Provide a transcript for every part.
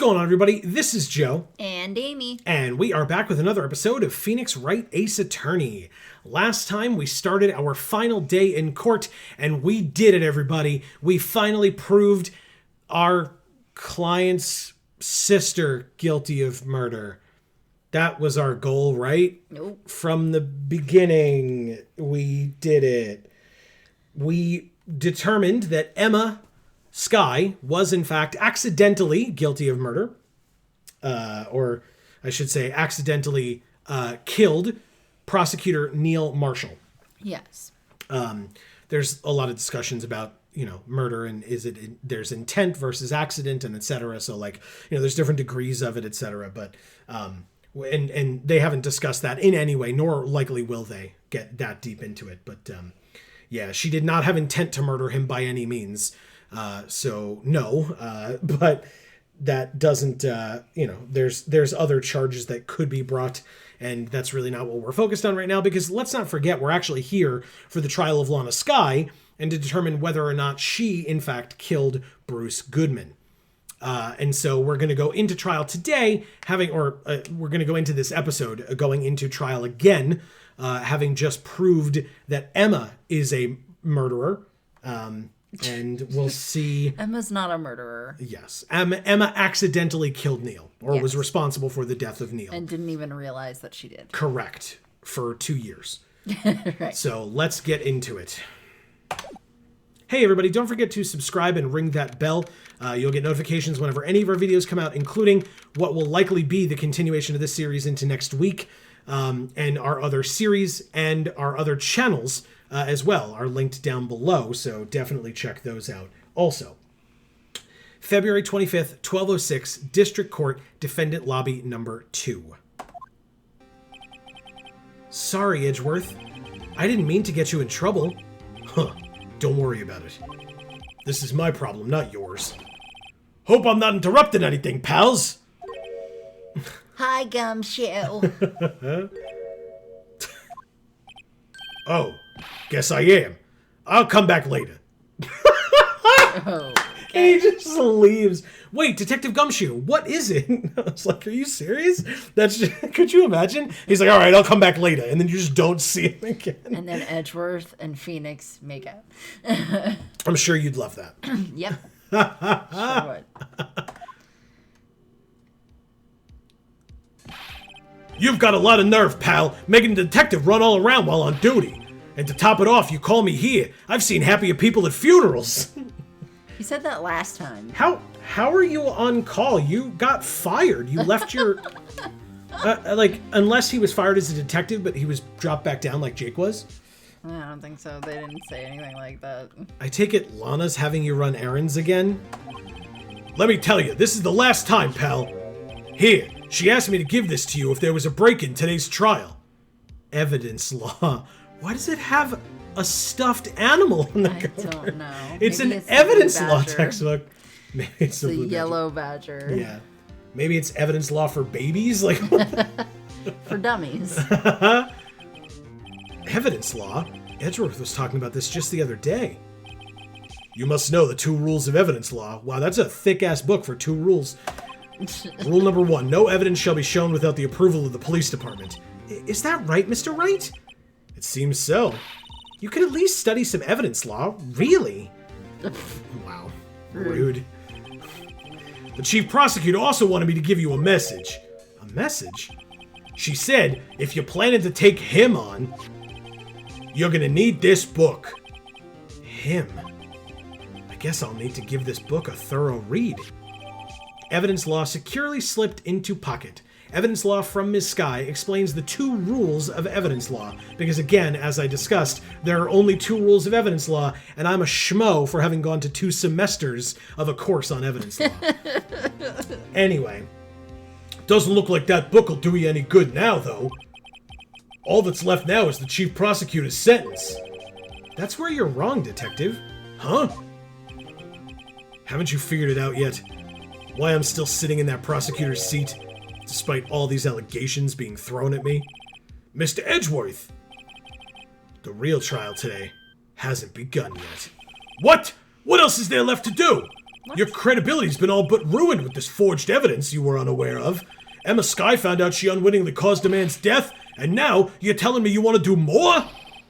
going on, everybody? This is Joe. And Amy. And we are back with another episode of Phoenix Wright Ace Attorney. Last time we started our final day in court, and we did it, everybody. We finally proved our client's sister guilty of murder. That was our goal, right? Nope. From the beginning, we did it. We determined that Emma Skye was, in fact, accidentally guilty of murder. Or I should say accidentally killed prosecutor Neil Marshall. Yes. There's a lot of discussions about, murder and there's intent versus accident and et cetera. So there's different degrees of it, et cetera. But, and they haven't discussed that in any way, nor likely will they get that deep into it. But, yeah, she did not have intent to murder him by any means. So no, but that doesn't, there's other charges that could be brought, and that's really not what we're focused on right now, because let's not forget, we're actually here for the trial of Lana Skye and to determine whether or not she, in fact, killed Bruce Goodman. And so we're going to go into trial today we're going to go into this episode going into trial again, having just proved that Emma is a murderer. And we'll see. Emma's not a murderer. Yes. Emma accidentally killed Neil, or was responsible for the death of Neil. And didn't even realize that she did. Correct. For 2 years. Right. So let's get into it. Hey, everybody, don't forget to subscribe and ring that bell. You'll get notifications whenever any of our videos come out, including what will likely be the continuation of this series into next week, and our other series and our other channels as well are linked down below, so definitely check those out. Also, February 25th, 1206, District Court, Defendant Lobby number 2. Sorry, Edgeworth. I didn't mean to get you in trouble. Huh. Don't worry about it. This is my problem, not yours. Hope I'm not interrupting anything, pals. Hi, Gumshoe. Oh, guess I am. I'll come back later. Okay. He just leaves. Wait, Detective Gumshoe, what is it? I was like, are you serious? Could you imagine? He's like, all right, I'll come back later. And then you just don't see him again. And then Edgeworth and Phoenix make out. I'm sure you'd love that. Yep. Sure would. You've got a lot of nerve, pal, making the detective run all around while on duty. And to top it off, you call me here. I've seen happier people at funerals. You said that last time. How are you on call? You got fired. You left your... unless he was fired as a detective, but he was dropped back down like Jake was? I don't think so. They didn't say anything like that. I take it Lana's having you run errands again? Let me tell you, this is the last time, pal. Here, she asked me to give this to you if there was a break in today's trial. Evidence law. Why does it have a stuffed animal in the cover? I don't know. It's Maybe an it's evidence the law badger. textbook. Maybe it's The blue yellow badger. Yeah. Maybe it's evidence law for babies? For dummies. Evidence law? Edgeworth was talking about this just the other day. You must know the 2 rules of evidence law. Wow, that's a thick-ass book for 2 rules. Rule number 1, no evidence shall be shown without the approval of the police department. Is that right, Mr. Wright? It seems so. You could at least study some evidence law. Really? Wow. Rude. The chief prosecutor also wanted me to give you a message. A message? She said, if you're planning to take him on, you're gonna need this book. Him? I guess I'll need to give this book a thorough read. Evidence law securely slipped into pocket. Evidence law from Ms. Skye explains the 2 rules of evidence law, because again, as I discussed, there are only 2 rules of evidence law, and I'm a schmo for having gone to 2 semesters of a course on evidence law. Anyway, doesn't look like that book will do you any good now, though. All that's left now is the chief prosecutor's sentence. That's where you're wrong, Detective. Huh? Haven't you figured it out yet? Why I'm still sitting in that prosecutor's seat? Despite all these allegations being thrown at me? Mr. Edgeworth! The real trial today hasn't begun yet. What? What else is there left to do? Your credibility's been all but ruined with this forged evidence you were unaware of. Emma Skye found out she unwittingly caused a man's death, and now you're telling me you want to do more?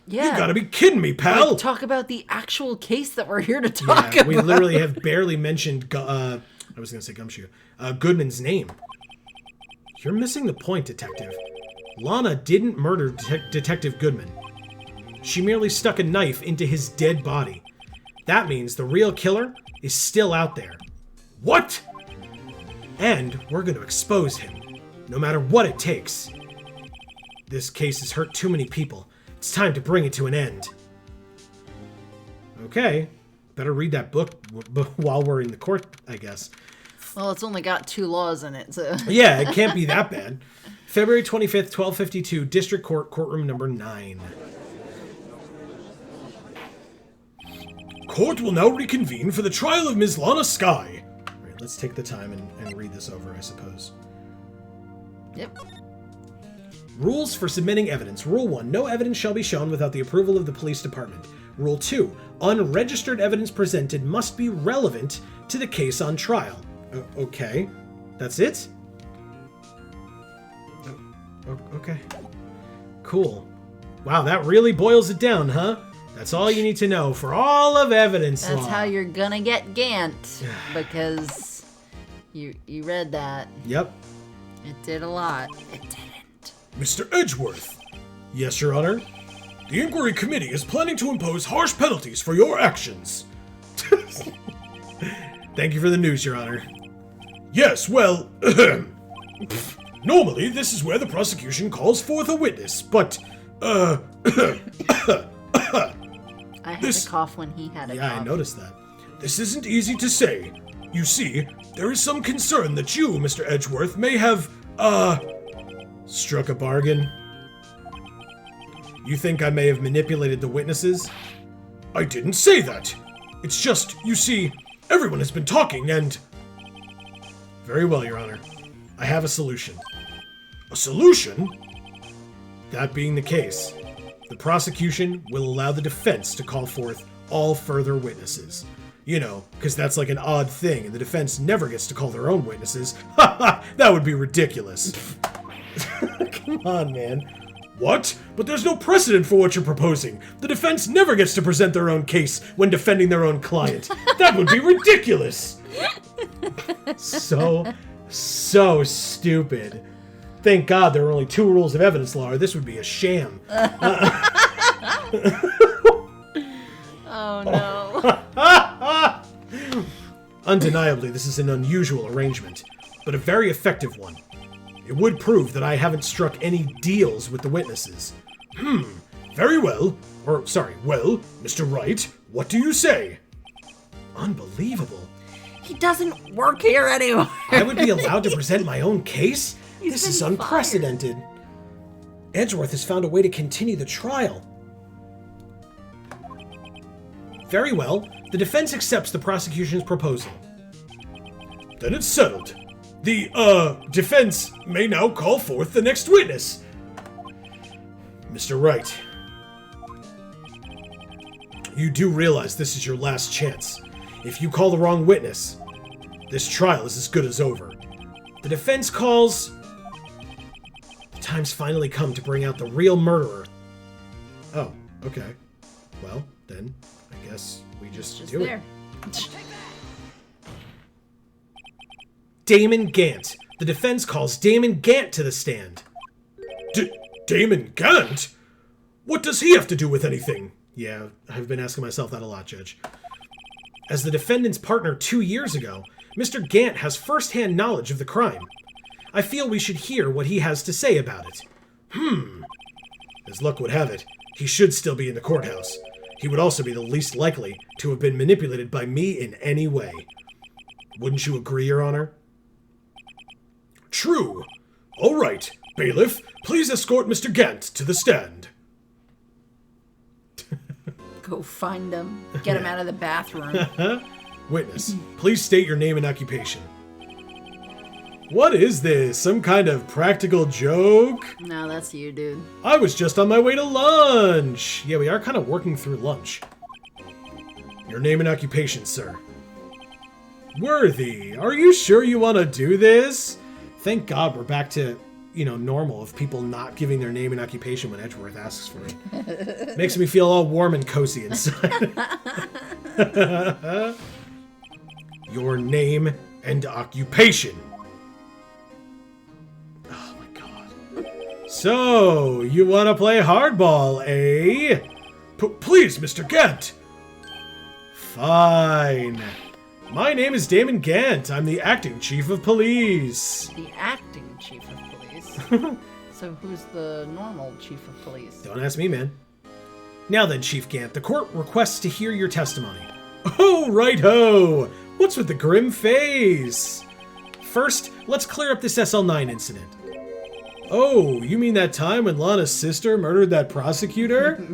Yeah. You gotta be kidding me, pal. Like, talk about the actual case that we're here to talk about. We literally have barely mentioned, I was gonna say Gumshoe, Goodman's name. You're missing the point, Detective. Lana didn't murder Detective Goodman. She merely stuck a knife into his dead body. That means the real killer is still out there. What? And we're going to expose him, no matter what it takes. This case has hurt too many people. It's time to bring it to an end. Okay, better read that book while we're in the court, I guess. Well, it's only got 2 laws in it, so... Yeah, it can't be that bad. February 25th, 1252, District Court, courtroom number 9. Court will now reconvene for the trial of Ms. Lana Skye. All right, let's take the time and read this over, I suppose. Yep. Rules for submitting evidence. Rule 1. No evidence shall be shown without the approval of the police department. Rule 2. Unregistered evidence presented must be relevant to the case on trial. Okay. That's it? Okay. Cool. Wow, that really boils it down, huh? That's all you need to know for all of evidence law. That's how you're gonna get Gant, because you read that. Yep. It did a lot. It didn't. Mr. Edgeworth. Yes, Your Honor. The Inquiry Committee is planning to impose harsh penalties for your actions. Thank you for the news, Your Honor. Yes, well, normally this is where the prosecution calls forth a witness, but, I had to cough when he had a cough. Yeah, I noticed that. This isn't easy to say. You see, there is some concern that you, Mr. Edgeworth, may have, struck a bargain. You think I may have manipulated the witnesses? I didn't say that. It's just, you see, everyone has been talking and... Very well, Your Honor. I have a solution. A solution? That being the case, the prosecution will allow the defense to call forth all further witnesses. You know, because that's like an odd thing, and the defense never gets to call their own witnesses. Ha ha! That would be ridiculous. Come on, man. What? But there's no precedent for what you're proposing. The defense never gets to present their own case when defending their own client. That would be ridiculous. So stupid. Thank God there are only 2 rules of evidence law, or this would be a sham. Oh no. Undeniably, this is an unusual arrangement, but a very effective one. It would prove that I haven't struck any deals with the witnesses. Very well. Well, Mr. Wright, what do you say? Unbelievable. He doesn't work here anymore. I would be allowed to present my own case? This is unprecedented. Edgeworth has found a way to continue the trial. Very well. The defense accepts the prosecution's proposal. Then it's settled. The, defense may now call forth the next witness. Mr. Wright. You do realize this is your last chance. If you call the wrong witness, this trial is as good as over. The defense calls... The time's finally come to bring out the real murderer. Oh, okay. Well, then, I guess we just do it. Damon Gant. The defense calls Damon Gant to the stand. Damon Gant? What does he have to do with anything? Yeah, I've been asking myself that a lot, Judge. As the defendant's partner 2 years ago, Mr. Gant has first-hand knowledge of the crime. I feel we should hear what he has to say about it. As luck would have it, he should still be in the courthouse. He would also be the least likely to have been manipulated by me in any way. Wouldn't you agree, Your Honor? True. All right, bailiff, please escort Mr. Gant to the stand. Go find him. Get him out of the bathroom. Witness, please state your name and occupation. What is this? Some kind of practical joke? No, that's you, dude. I was just on my way to lunch. Yeah, we are kind of working through lunch. Your name and occupation, sir. Worthy, are you sure you want to do this? Thank God we're back to, normal of people not giving their name and occupation when Edgeworth asks for it. Makes me feel all warm and cozy inside. Your name and occupation. Oh my God. So, you want to play hardball, eh? Please, Mr. Gant. Fine. My name is Damon Gant. I'm the acting chief of police. The acting chief of police? So who's the normal chief of police? Don't ask me, man. Now then, Chief Gant, the court requests to hear your testimony. Oh, right-ho! What's with the grim face? First, let's clear up this SL9 incident. Oh, you mean that time when Lana's sister murdered that prosecutor?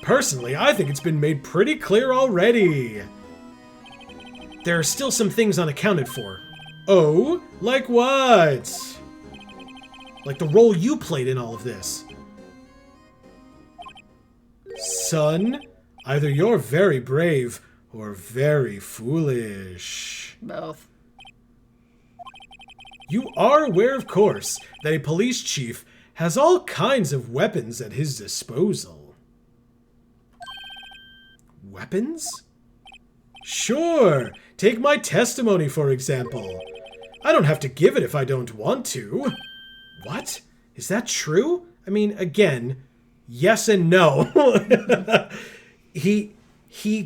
Personally, I think it's been made pretty clear already. There are still some things unaccounted for. Oh, like what? Like the role you played in all of this. Son, either you're very brave or very foolish. Both. You are aware, of course, that a police chief has all kinds of weapons at his disposal. Weapons? Sure. Take my testimony, for example. I don't have to give it if I don't want to. What? Is that true? I mean, again, yes and no. He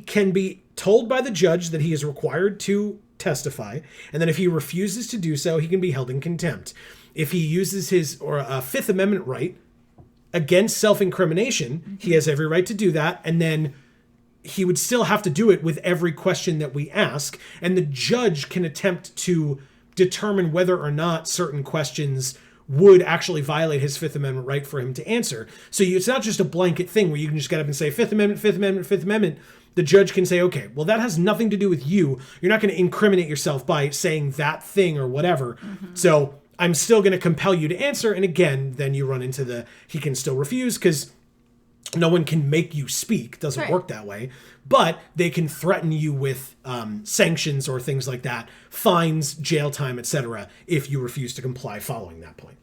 can be told by the judge that he is required to testify, and then if he refuses to do so, he can be held in contempt. If he uses his Fifth Amendment right against self-incrimination, he has every right to do that, and then he would still have to do it with every question that we ask, and the judge can attempt to determine whether or not certain questions would actually violate his Fifth Amendment right for him to answer. So it's not just a blanket thing where you can just get up and say, Fifth Amendment, Fifth Amendment, Fifth Amendment. The judge can say, okay, well, that has nothing to do with you. You're not going to incriminate yourself by saying that thing or whatever. Mm-hmm. So I'm still going to compel you to answer. And again, then you run into he can still refuse because no one can make you speak. Doesn't work that way. But they can threaten you with sanctions or things like that, fines, jail time, etc., if you refuse to comply following that point.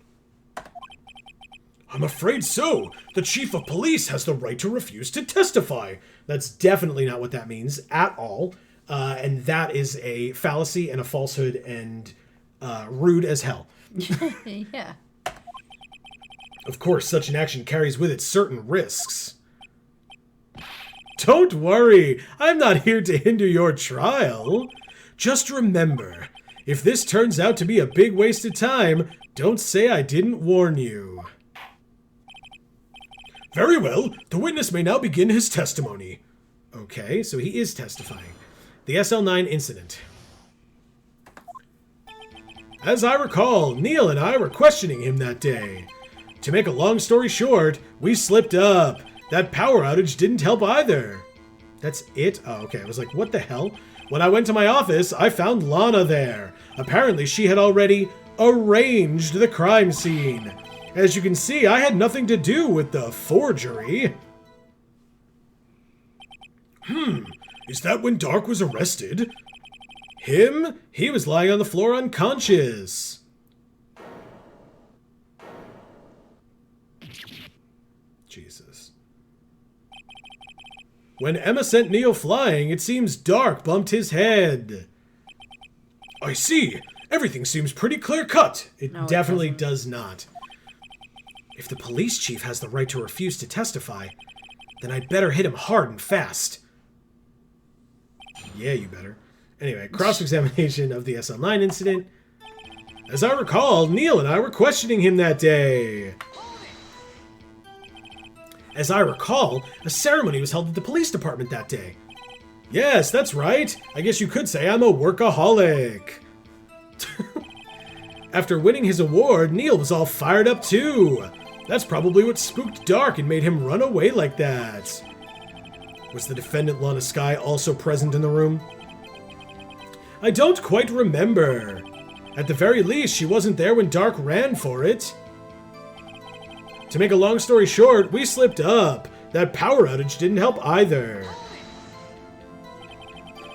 I'm afraid so. The chief of police has the right to refuse to testify. That's definitely not what that means at all. And that is a fallacy and a falsehood and rude as hell. Yeah. Of course, such an action carries with it certain risks. Don't worry, I'm not here to hinder your trial. Just remember, if this turns out to be a big waste of time, don't say I didn't warn you. Very well, the witness may now begin his testimony. Okay, so he is testifying. The SL9 incident. As I recall, Neil and I were questioning him that day. To make a long story short, we slipped up. That power outage didn't help either. That's it? Oh, okay. I was like, what the hell? When I went to my office, I found Lana there. Apparently, she had already arranged the crime scene. As you can see, I had nothing to do with the forgery. Is that when Dark was arrested? Him? He was lying on the floor unconscious. Jesus. When Emma sent Neo flying, it seems Dark bumped his head. I see. Everything seems pretty clear-cut. It definitely does not. If the police chief has the right to refuse to testify, then I'd better hit him hard and fast. Yeah, you better. Anyway, cross-examination of the SL9 incident. As I recall, Neil and I were questioning him that day. As I recall, a ceremony was held at the police department that day. Yes, that's right. I guess you could say I'm a workaholic. After winning his award, Neil was all fired up too. That's probably what spooked Dark and made him run away like that. Was the defendant Lana Skye also present in the room? I don't quite remember. At the very least, she wasn't there when Dark ran for it. To make a long story short, we slipped up. That power outage didn't help either.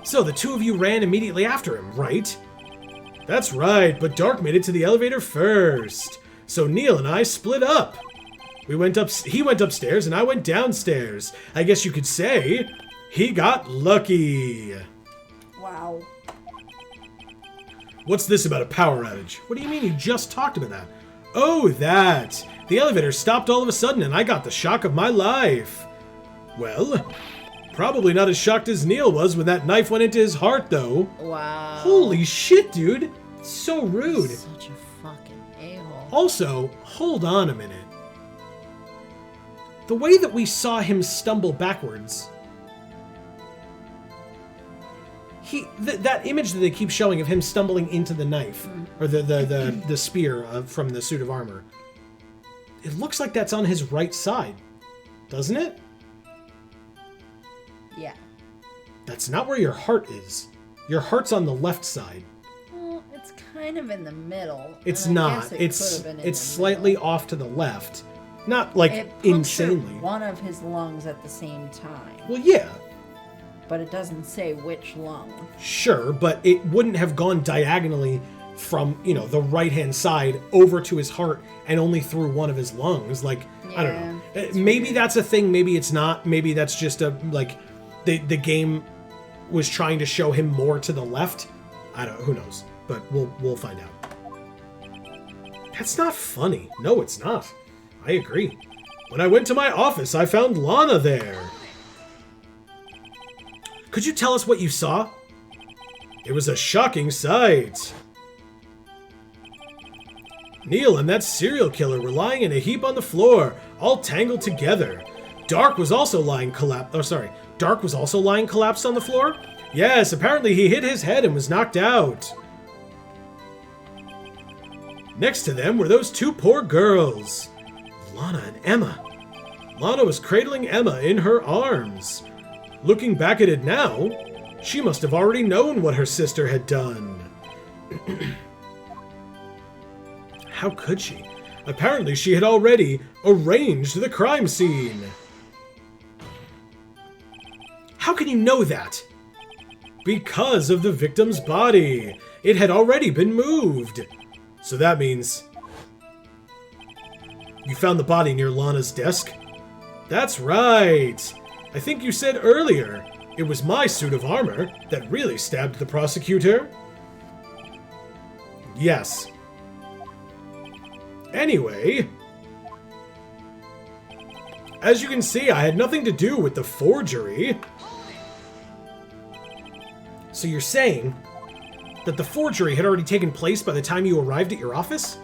So the two of you ran immediately after him, right? That's right, but Dark made it to the elevator first. So Neil and I split up. He went upstairs and I went downstairs. I guess you could say he got lucky. Wow. What's this about a power outage? What do you mean you just talked about that? Oh, that. The elevator stopped all of a sudden and I got the shock of my life. Well, probably not as shocked as Neil was when that knife went into his heart, though. Wow. Holy shit, dude. So rude. Such a fucking a-hole. Also, hold on a minute. The way that we saw him stumble backwards... that image that they keep showing of him stumbling into the knife, or the spear from the suit of armor, it looks like that's on his right side, doesn't it? Yeah. That's not where your heart is. Your heart's on the left side. Well, it's kind of in the middle. It's and I not. guess it It's could have been in it's the slightly middle. off to the left. Not like It punctured insanely. one of his lungs at the same time, Well, yeah, but it doesn't say which lung. sure, but it wouldn't have gone diagonally from, the right-hand side over to his heart and only through one of his lungs. Like, I don't know. it's Maybe weird. that's a thing, maybe it's not. Maybe that's just the game was trying to show him more to the left. I don't know, who knows? But we'll find out. That's not funny. No, it's not. I agree. When I went to my office, I found Lana there. Could you tell us what you saw? It was a shocking sight. Neil and that serial killer were lying in a heap on the floor, all tangled together. Dark was also lying collapsed on the floor? Yes, apparently he hit his head and was knocked out. Next to them were those two poor girls, Lana and Emma. Lana was cradling Emma in her arms. Looking back at it now, she must have already known what her sister had done. How could she? Apparently she had already arranged the crime scene. How can you know that? Because of the victim's body. It had already been moved. So that means... You found the body near Lana's desk? That's right. I think you said earlier it was my suit of armor that really stabbed the prosecutor. Yes. Anyway, as you can see, I had nothing to do with the forgery. So you're saying that the forgery had already taken place by the time you arrived at your office?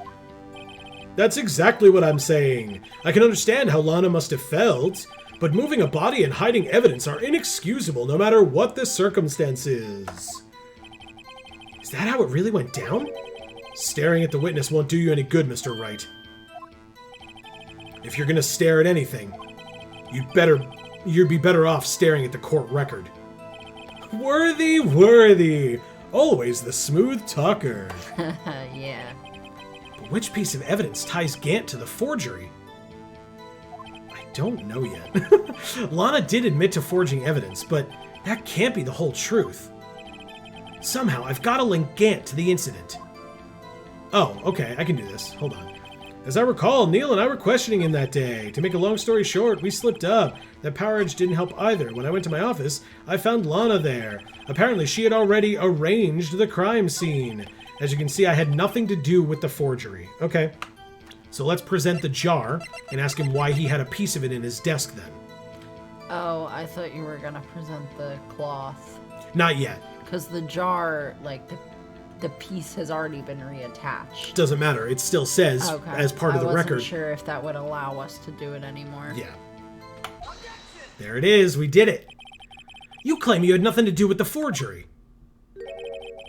That's exactly what I'm saying. I can understand how Lana must have felt, but moving a body and hiding evidence are inexcusable no matter what the circumstances. Is that how it really went down? Staring at the witness won't do you any good, Mr. Wright. If you're gonna stare at anything, you'd be better off staring at the court record. Worthy! Always the smooth talker. Yeah. But which piece of evidence ties Gant to the forgery? I don't know yet. Lana did admit to forging evidence, but that can't be the whole truth. Somehow, I've got to link Gant to the incident. Oh, okay, I can do this. Hold on. As I recall, Neil and I were questioning him that day. To make a long story short, we slipped up. That power edge didn't help either. When I went to my office, I found Lana there. Apparently, she had already arranged the crime scene. As you can see, I had nothing to do with the forgery. Okay. So let's present the jar and ask him why he had a piece of it in his desk then. Oh, I thought you were gonna present the cloth. Not yet. Because the jar, like, the piece has already been reattached. Doesn't matter. It still says, Okay. as part of the I record. wasn't sure if that would allow us to do it anymore. Yeah. There it is. We did it. You claim you had nothing to do with the forgery.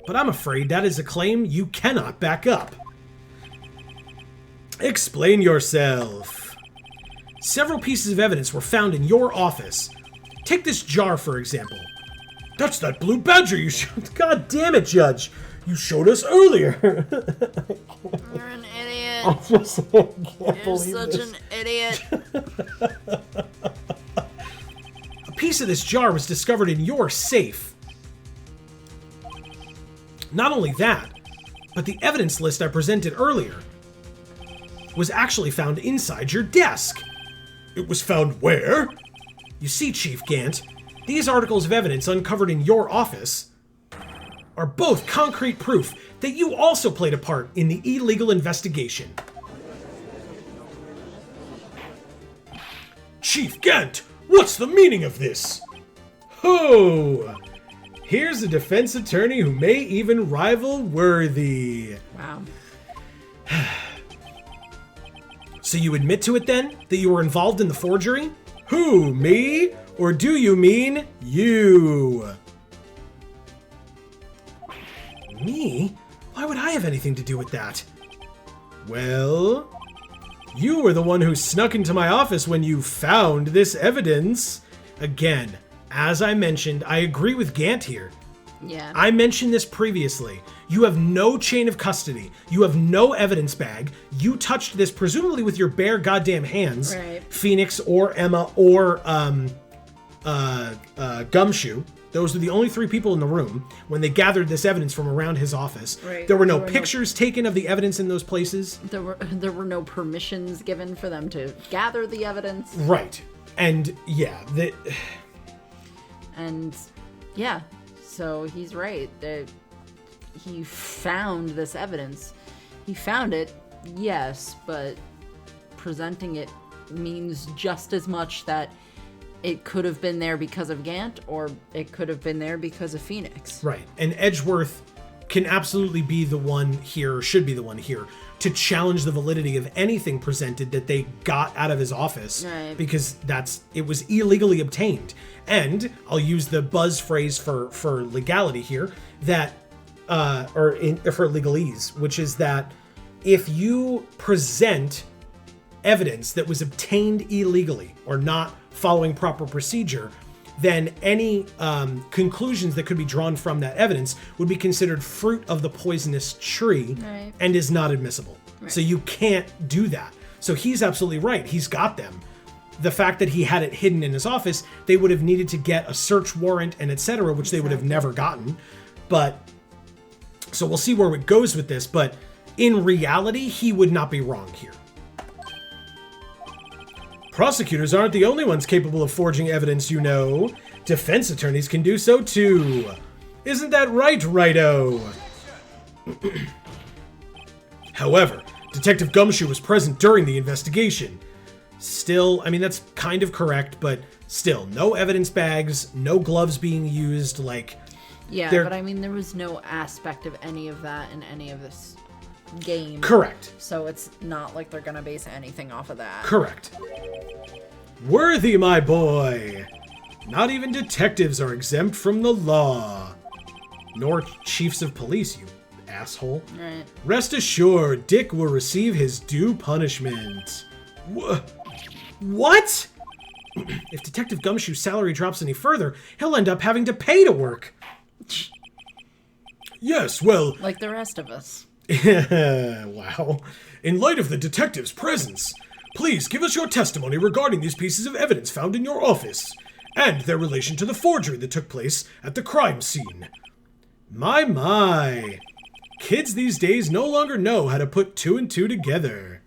But I'm afraid that is a claim you cannot back up. Explain yourself. Several pieces of evidence were found in your office. Take this jar, for example. That's that blue badger you showed. God damn it, Judge. You showed us earlier. You're an idiot. I just can't You're believe such this. an idiot. A piece of this jar was discovered in your safe. Not only that, but the evidence list I presented earlier was actually found inside your desk. It was found where? You see, Chief Gant, these articles of evidence uncovered in your office are both concrete proof that you also played a part in the illegal investigation. Chief Gant, what's the meaning of this? Ho! Here's a defense attorney who may even rival Worthy. Wow. So you admit to it then, that you were involved in the forgery? Who, me? Or do you mean you? Me? Why would I have anything to do with that? Well, you were the one who snuck into my office when you found this evidence. Again, as I mentioned, I agree with Gant here. Yeah. I mentioned this previously. You have no chain of custody. You have no evidence bag. You touched this presumably with your bare goddamn hands. Right. Phoenix or Emma or Gumshoe. Those were the only three people in the room when they gathered this evidence from around his office. Right. There were no pictures taken of the evidence in those places. There were no permissions given for them to gather the evidence. Right. And yeah, And yeah, so he's right that he found this evidence. He found it, yes, but presenting it means just as much that it could have been there because of Gant, or it could have been there because of Phoenix. Right. And Edgeworth can absolutely be the one here, or should be the one here, to challenge the validity of anything presented that they got out of his office. Right. Because it was illegally obtained. And I'll use the buzz phrase for legality here, that, for legalese, which is that if you present evidence that was obtained illegally or not following proper procedure, then any conclusions that could be drawn from that evidence would be considered fruit of the poisonous tree. Right. And is not admissible. Right. So you can't do that. So he's absolutely right. He's got them. The fact that he had it hidden in his office, they would have needed to get a search warrant and etc., which they would have never gotten. But so we'll see where it goes with this, but in reality, he would not be wrong here. Prosecutors aren't the only ones capable of forging evidence, you know. Defense attorneys can do so too. Isn't that right, Righto? However, Detective Gumshoe was present during the investigation. Still, I mean, that's kind of correct, but still, no evidence bags, no gloves being used, like... Yeah, but I mean, there was no aspect of any of that in any of this game. Correct. So it's not like they're gonna base anything off of that. Correct. Worthy, my boy. Not even detectives are exempt from the law. Nor chiefs of police, you asshole. Right. Rest assured, Dick will receive his due punishment. What? If Detective Gumshoe's salary drops any further, he'll end up having to pay to work. Yes, well... Like the rest of us. Wow. In light of the detective's presence, please give us your testimony regarding these pieces of evidence found in your office, and their relation to the forgery that took place at the crime scene. My. Kids these days no longer know how to put two and two together.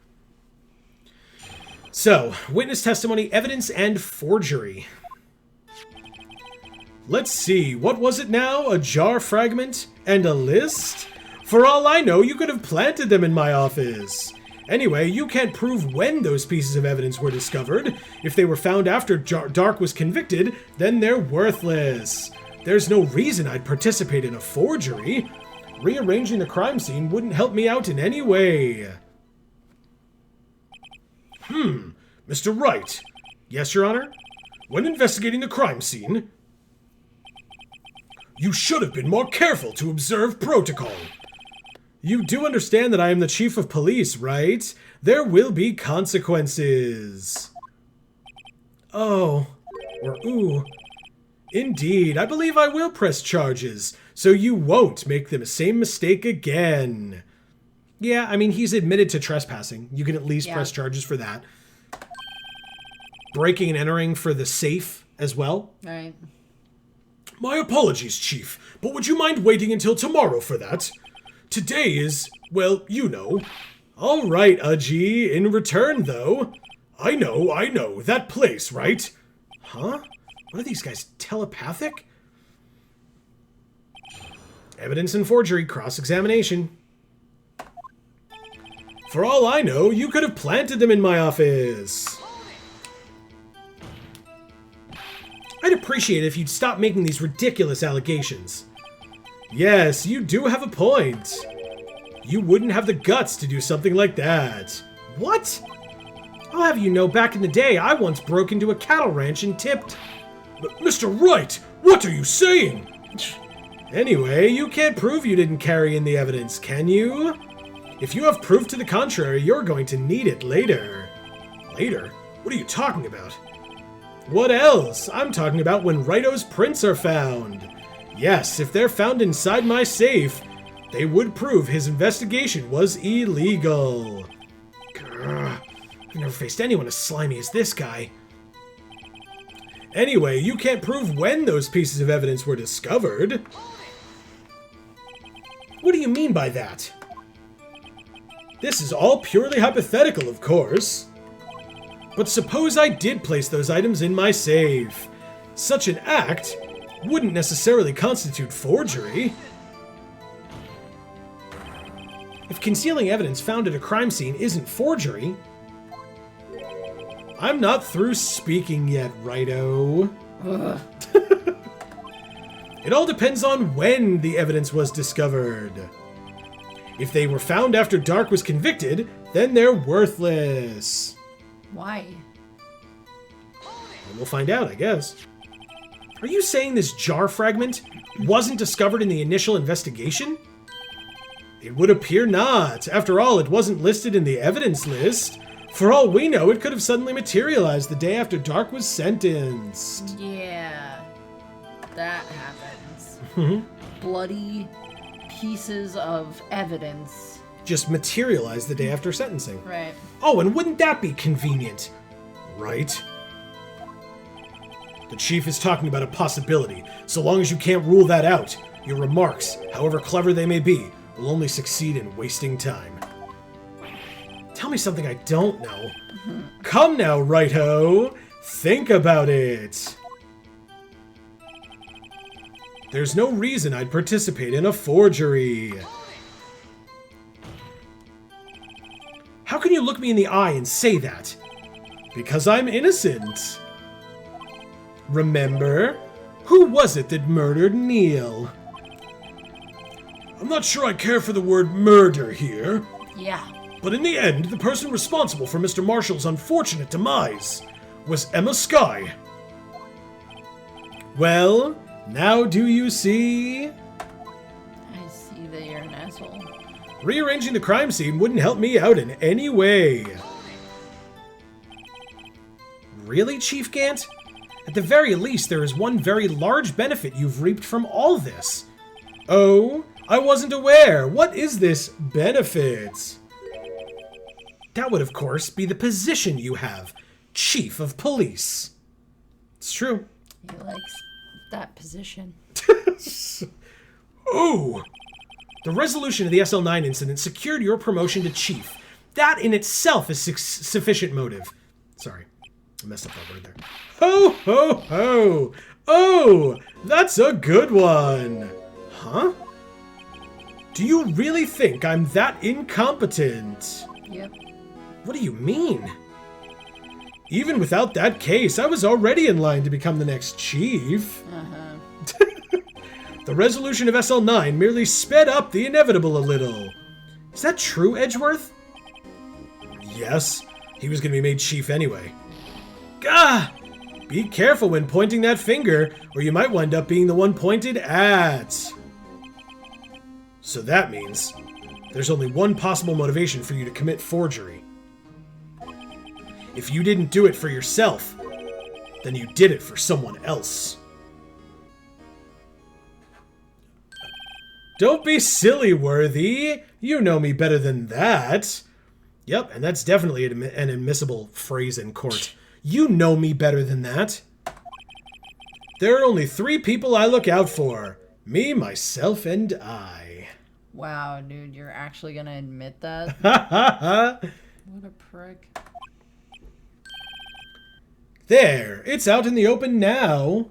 So, witness testimony, evidence, and forgery. Let's see, what was it now? A jar fragment and a list? For all I know, you could have planted them in my office. Anyway, you can't prove when those pieces of evidence were discovered. If they were found after Dark was convicted, then they're worthless. There's no reason I'd participate in a forgery. Rearranging the crime scene wouldn't help me out in any way. Mr. Wright. Yes, Your Honor? When investigating the crime scene, you should have been more careful to observe protocol. You do understand that I am the chief of police, right? There will be consequences. Oh. Or ooh. Indeed, I believe I will press charges, so you won't make the same mistake again. Yeah, I mean, he's admitted to trespassing. You can at least press charges for that. Breaking and entering for the safe as well. Right. My apologies, Chief, but would you mind waiting until tomorrow for that? Today is, well, you know. All right, Udgy, in return, though. I know, that place, right? Huh? What are these guys, telepathic? Evidence and forgery, cross-examination. For all I know, you could have planted them in my office. I'd appreciate it if you'd stop making these ridiculous allegations. Yes, you do have a point. You wouldn't have the guts to do something like that. What? I'll have you know, back in the day, I once broke into a cattle ranch and tipped... Mr. Wright, what are you saying? Anyway, you can't prove you didn't carry in the evidence, can you? If you have proof to the contrary, you're going to need it later. Later? What are you talking about? What else? I'm talking about when Wright's prints are found. Yes, if they're found inside my safe, they would prove his investigation was illegal. Grr, I've never faced anyone as slimy as this guy. Anyway, you can't prove when those pieces of evidence were discovered. What do you mean by that? This is all purely hypothetical, of course. But suppose I did place those items in my safe. Such an act wouldn't necessarily constitute forgery. If concealing evidence found at a crime scene isn't forgery... I'm not through speaking yet, Righto. It all depends on when the evidence was discovered. If they were found after Dark was convicted, then they're worthless. Why? And we'll find out, I guess. Are you saying this jar fragment wasn't discovered in the initial investigation? It would appear not. After all, it wasn't listed in the evidence list. For all we know, it could have suddenly materialized the day after Dark was sentenced. Yeah, that happens. Bloody pieces of evidence. Just materialized the day after sentencing. Right. Oh, and wouldn't that be convenient? Right? The Chief is talking about a possibility. So long as you can't rule that out, your remarks, however clever they may be, will only succeed in wasting time. Tell me something I don't know. Come now, Righto. Think about it. There's no reason I'd participate in a forgery. How can you look me in the eye and say that? Because I'm innocent. Remember? Who was it that murdered Neil? I'm not sure I care for the word murder here. Yeah. But in the end, the person responsible for Mr. Marshall's unfortunate demise was Emma Skye. Well, now do you see? I see that you're an asshole. Rearranging the crime scene wouldn't help me out in any way. Really, Chief Gant? At the very least, there is one very large benefit you've reaped from all this. Oh, I wasn't aware. What is this benefit? That would, of course, be the position you have, Chief of Police. It's true. He likes that position. Oh! The resolution of the SL9 incident secured your promotion to Chief. That in itself is sufficient motive. Sorry, I messed up that word there. Ho, ho, ho! Oh, that's a good one! Huh? Do you really think I'm that incompetent? Yep. What do you mean? Even without that case, I was already in line to become the next chief. The resolution of SL9 merely sped up the inevitable a little. Is that true, Edgeworth? Yes, he was going to be made chief anyway. Gah! Be careful when pointing that finger, or you might wind up being the one pointed at. So that means there's only one possible motivation for you to commit forgery. If you didn't do it for yourself, then you did it for someone else. Don't be silly, Worthy. You know me better than that. Yep, and that's definitely an admissible phrase in court. You know me better than that. There are only 3 people I look out for. Me, myself, and I. Wow, dude, you're actually gonna admit that? What a prick. There, it's out in the open now.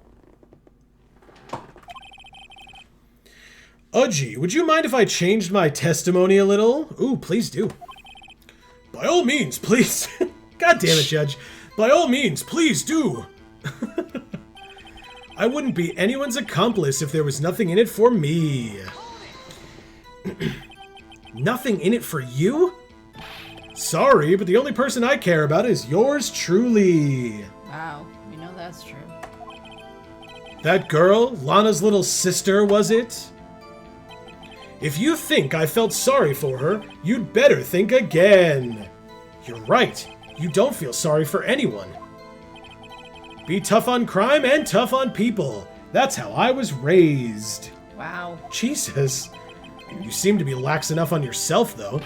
Udgy, would you mind if I changed my testimony a little? Ooh, please do. By all means, please. God damn it, Judge. By all means, please do. I wouldn't be anyone's accomplice if there was nothing in it for me. Nothing in it for you? Sorry, but the only person I care about is yours truly. Wow, we know that's true. That girl, Lana's little sister, was it? If you think I felt sorry for her, you'd better think again. You're right. You don't feel sorry for anyone. Be tough on crime and tough on people. That's how I was raised. Wow. Jesus. You seem to be lax enough on yourself, though.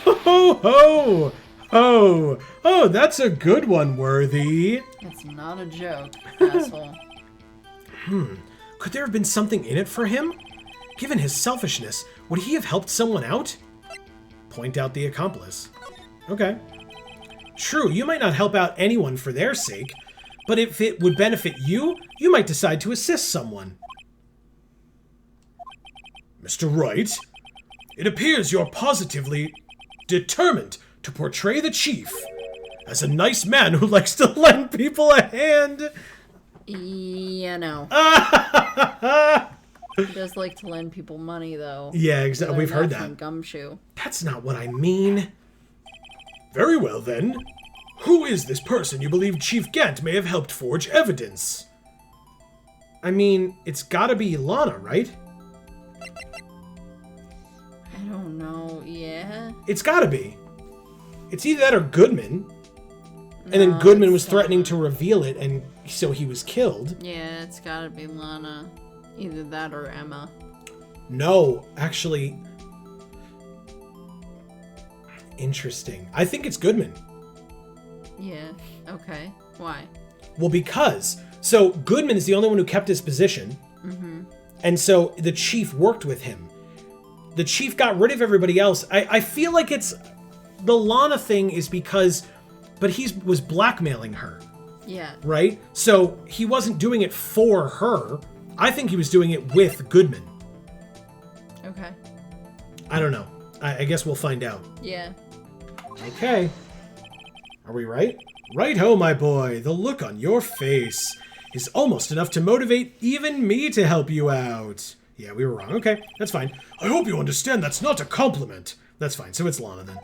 Ho, ho, ho! Oh, oh, that's a good one, Worthy. It's not a joke, asshole. Could there have been something in it for him? Given his selfishness, would he have helped someone out? Point out the accomplice. Okay. True, you might not help out anyone for their sake, but if it would benefit you, you might decide to assist someone. Mr. Wright, it appears you're positively determined to portray the chief as a nice man who likes to lend people a hand. Yeah, no. He does like to lend people money, though. Yeah, exactly. We've heard that. From Gumshoe. That's not what I mean. Very well, then. Who is this person you believe Chief Gant may have helped forge evidence? I mean, it's gotta be Lana, right? I don't know, yeah? It's gotta be. It's either that or Goodman. And then Goodman was threatening to reveal it, and so he was killed. Yeah, it's gotta be Lana. Either that or Emma. No, actually... Interesting. I think it's Goodman. Yeah, okay. Why? Well, because... So, Goodman is the only one who kept his position. Mm-hmm. And so, the chief worked with him. The chief got rid of everybody else. I feel like it's... The Lana thing is because... But he was blackmailing her. Yeah. Right? So, he wasn't doing it for her. I think he was doing it with Goodman. Okay. I don't know. I guess we'll find out. Yeah. Okay. Are we right? Right-ho, my boy. The look on your face is almost enough to motivate even me to help you out. Yeah, we were wrong. Okay, that's fine. I hope you understand that's not a compliment. That's fine. So it's Lana then.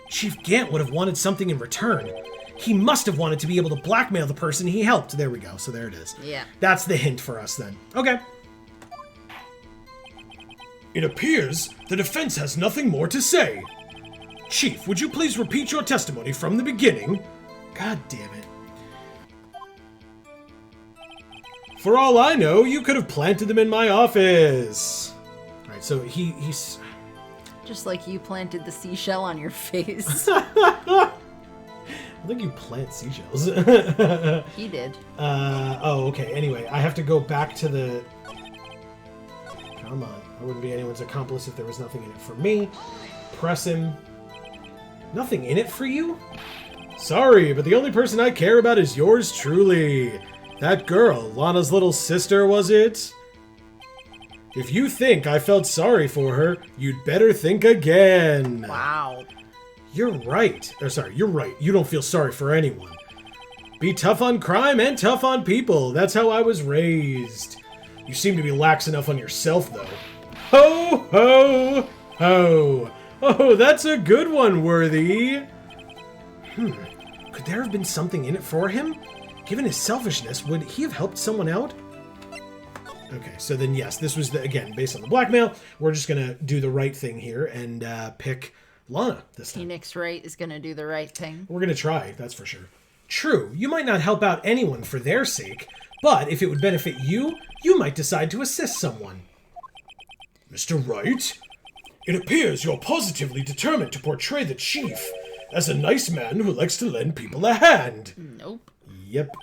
Chief Gant would have wanted something in return. He must have wanted to be able to blackmail the person he helped. There we go. So there it is. Yeah. That's the hint for us then. Okay. It appears the defense has nothing more to say. Chief, would you please repeat your testimony from the beginning? God damn it. For all I know, you could have planted them in my office. Alright, so he's... Just like you planted the seashell on your face. I think you plant seashells. He did. Oh, okay. Anyway, I have to go back to the... Come on. I wouldn't be anyone's accomplice if there was nothing in it for me. Press him. Nothing in it for you? Sorry, but the only person I care about is yours truly. That girl, Lana's little sister, was it? If you think I felt sorry for her, you'd better think again. Wow. You're right. Or sorry, you're right. You don't feel sorry for anyone. Be tough on crime and tough on people. That's how I was raised. You seem to be lax enough on yourself, though. Ho, ho, ho. Oh, that's a good one, Worthy. Could there have been something in it for him? Given his selfishness, would he have helped someone out? Okay, so then yes, this was, again, based on the blackmail. We're just going to do the right thing here and pick Lana this time. Phoenix Wright is going to do the right thing. We're going to try, that's for sure. True, you might not help out anyone for their sake, but if it would benefit you, you might decide to assist someone. Mr. Wright, it appears you're positively determined to portray the chief as a nice man who likes to lend people a hand. Nope. Yep.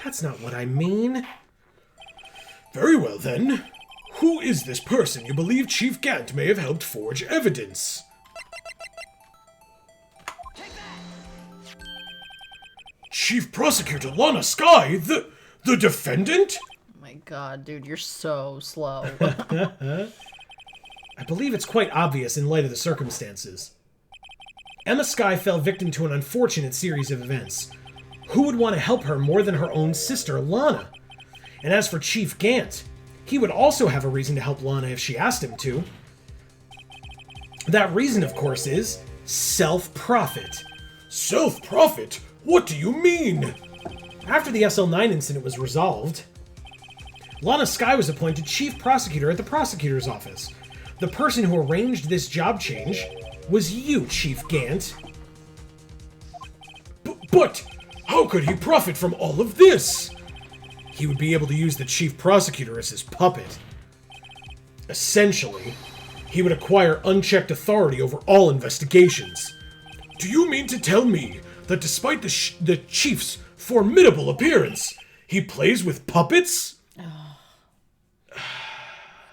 That's not what I mean. Very well, then. Who is this person you believe Chief Gant may have helped forge evidence? Chief Prosecutor Lana Skye, the defendant? Oh my god, dude, you're so slow. I believe it's quite obvious in light of the circumstances. Emma Skye fell victim to an unfortunate series of events. Who would want to help her more than her own sister, Lana? And as for Chief Gant, he would also have a reason to help Lana if she asked him to. That reason, of course, is self-profit. Self-profit? What do you mean? After the SL9 incident was resolved, Lana Skye was appointed chief prosecutor at the prosecutor's office. The person who arranged this job change was you, Chief Gant. But how could he profit from all of this? He would be able to use the chief prosecutor as his puppet. Essentially, he would acquire unchecked authority over all investigations. Do you mean to tell me that despite the chief's formidable appearance, he plays with puppets?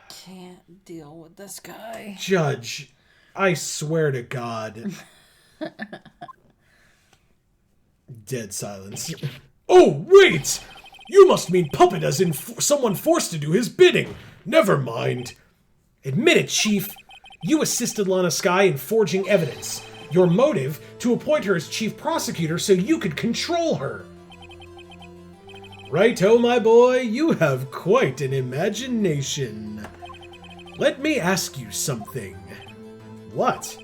Can't deal with this guy. Judge, I swear to God. Dead silence. Oh, wait! You must mean puppet as in someone forced to do his bidding. Never mind. Admit it, Chief. You assisted Lana Skye in forging evidence. Your motive, to appoint her as chief prosecutor so you could control her. Righto, my boy, you have quite an imagination. Let me ask you something. What?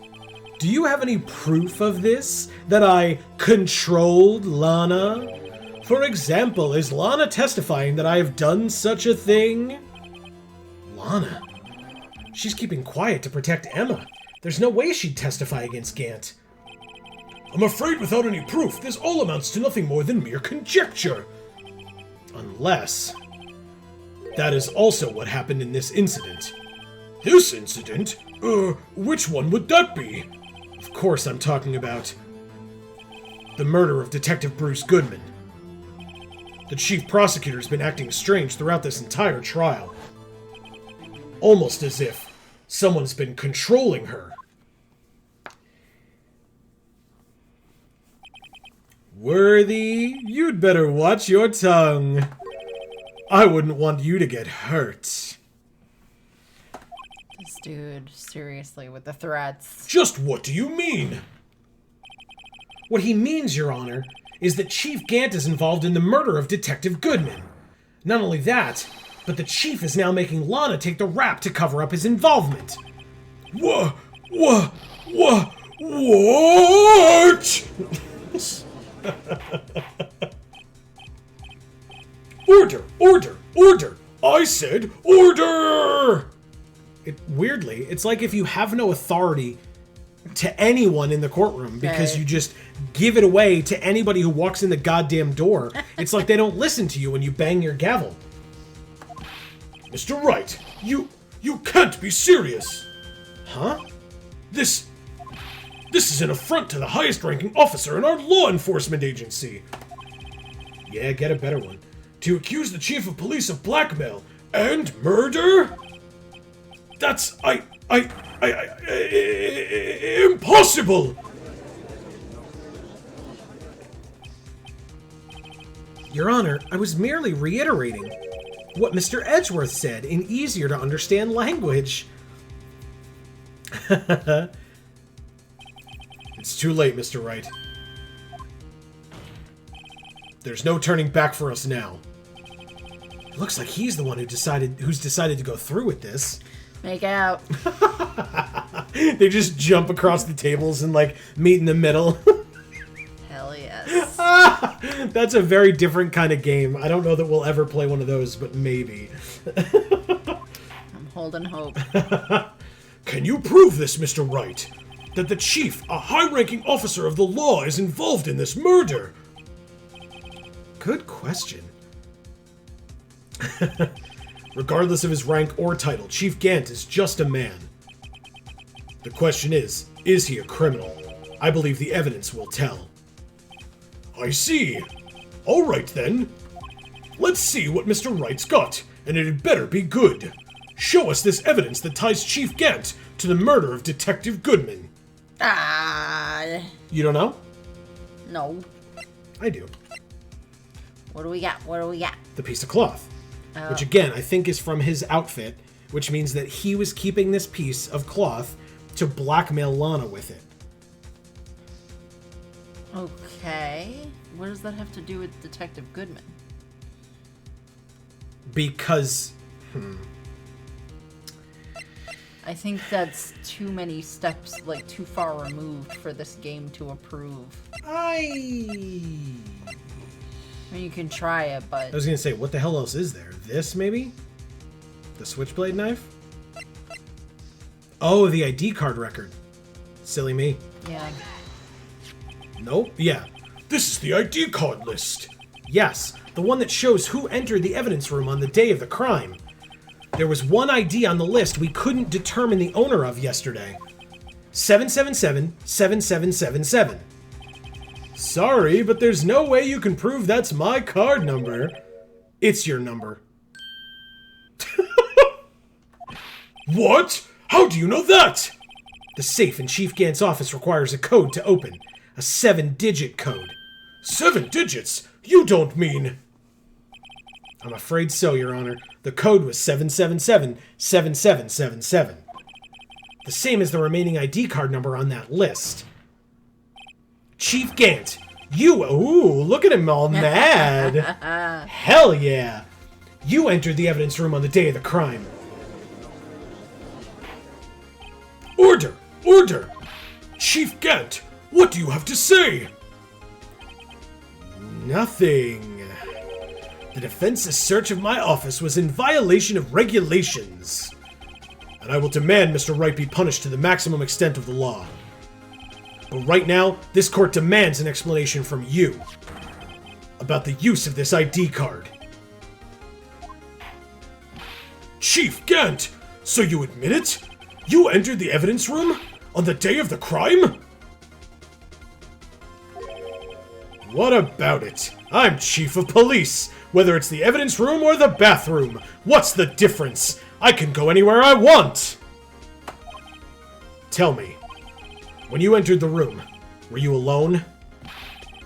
Do you have any proof of this? That I controlled Lana? For example, is Lana testifying that I have done such a thing? Lana? She's keeping quiet to protect Emma. There's no way she'd testify against Gant. I'm afraid without any proof, this all amounts to nothing more than mere conjecture. Unless... that is also what happened in this incident. This incident? Which one would that be? Of course I'm talking about... the murder of Detective Bruce Goodman. The chief prosecutor's been acting strange throughout this entire trial. Almost as if someone's been controlling her. Worthy, you'd better watch your tongue. I wouldn't want you to get hurt. This dude, seriously, with the threats. Just what do you mean? What he means, Your Honor, is that Chief Gant is involved in the murder of Detective Goodman. Not only that, but the Chief is now making Lana take the rap to cover up his involvement. What? Order! I said order! Weirdly, it's like if you have no authority to anyone in the courtroom because Right. you just give it away to anybody who walks in the goddamn door. It's like they don't listen to you when you bang your gavel. Mr. Wright, you can't be serious. Huh? This is an affront to the highest-ranking officer in our law enforcement agency. Yeah, get a better one. To accuse the chief of police of blackmail and murder? That's impossible. Your Honor, I was merely reiterating what Mr. Edgeworth said in easier to understand language. It's too late, Mr. Wright. There's no turning back for us now. It looks like he's the one who's decided to go through with this. Make out. They just jump across the tables and like meet in the middle. Hell yes. That's a very different kind of game. I don't know that we'll ever play one of those, but maybe. I'm holding hope. Can you prove this, Mr. Wright? That the chief, a high-ranking officer of the law, is involved in this murder? Good question. Regardless of his rank or title, Chief Gant is just a man. The question is he a criminal? I believe the evidence will tell. I see. All right, then. Let's see what Mr. Wright's got, and it had better be good. Show us this evidence that ties Chief Gant to the murder of Detective Goodman. You don't know? No. I do. What do we got? What do we got? The piece of cloth. Oh. Which again, I think is from his outfit, which means that he was keeping this piece of cloth to blackmail Lana with it. Okay. What does that have to do with Detective Goodman? Because... I think that's too many steps, like, too far removed for this game to approve. I mean, you can try it, but... I was gonna say, what the hell else is there? This, maybe? The switchblade knife? Oh, the ID card record. Silly me. Yeah. Nope. Yeah. This is the ID card list. Yes, the one that shows who entered the evidence room on the day of the crime. There was one ID on the list we couldn't determine the owner of yesterday. 777-7777. Sorry, but there's no way you can prove that's my card number. It's your number. What? How do you know that? The safe in Chief Gant's office requires a code to open. A 7-digit code. 7 digits? You don't mean... I'm afraid so, Your Honor. The code was 777-7777. The same as the remaining ID card number on that list. Chief Gant, you... Ooh, look at him all mad. Hell yeah. You entered the evidence room on the day of the crime. Order! Order! Chief Gant, what do you have to say? Nothing. The defense's search of my office was in violation of regulations. And I will demand Mr. Wright be punished to the maximum extent of the law. But right now, this court demands an explanation from you about the use of this ID card. Chief Gant, so you admit it? You entered the evidence room on the day of the crime? What about it? I'm chief of police. Whether it's the evidence room or the bathroom, what's the difference? I can go anywhere I want. Tell me, when you entered the room, were you alone?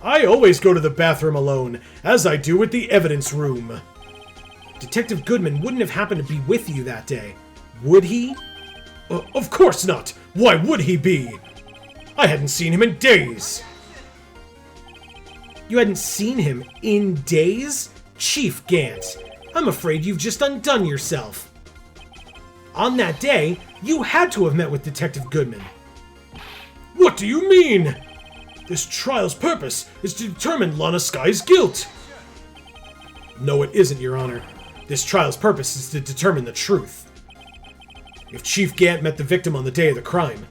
I always go to the bathroom alone, as I do with the evidence room. Detective Goodman wouldn't have happened to be with you that day, would he? Of course not! Why would he be? I hadn't seen him in days! You hadn't seen him in days? Chief Gant, I'm afraid you've just undone yourself. On that day, you had to have met with Detective Goodman. What do you mean? This trial's purpose is to determine Lana Sky's guilt. No, it isn't, Your Honor. This trial's purpose is to determine the truth. If Chief Gant met the victim on the day of the crime,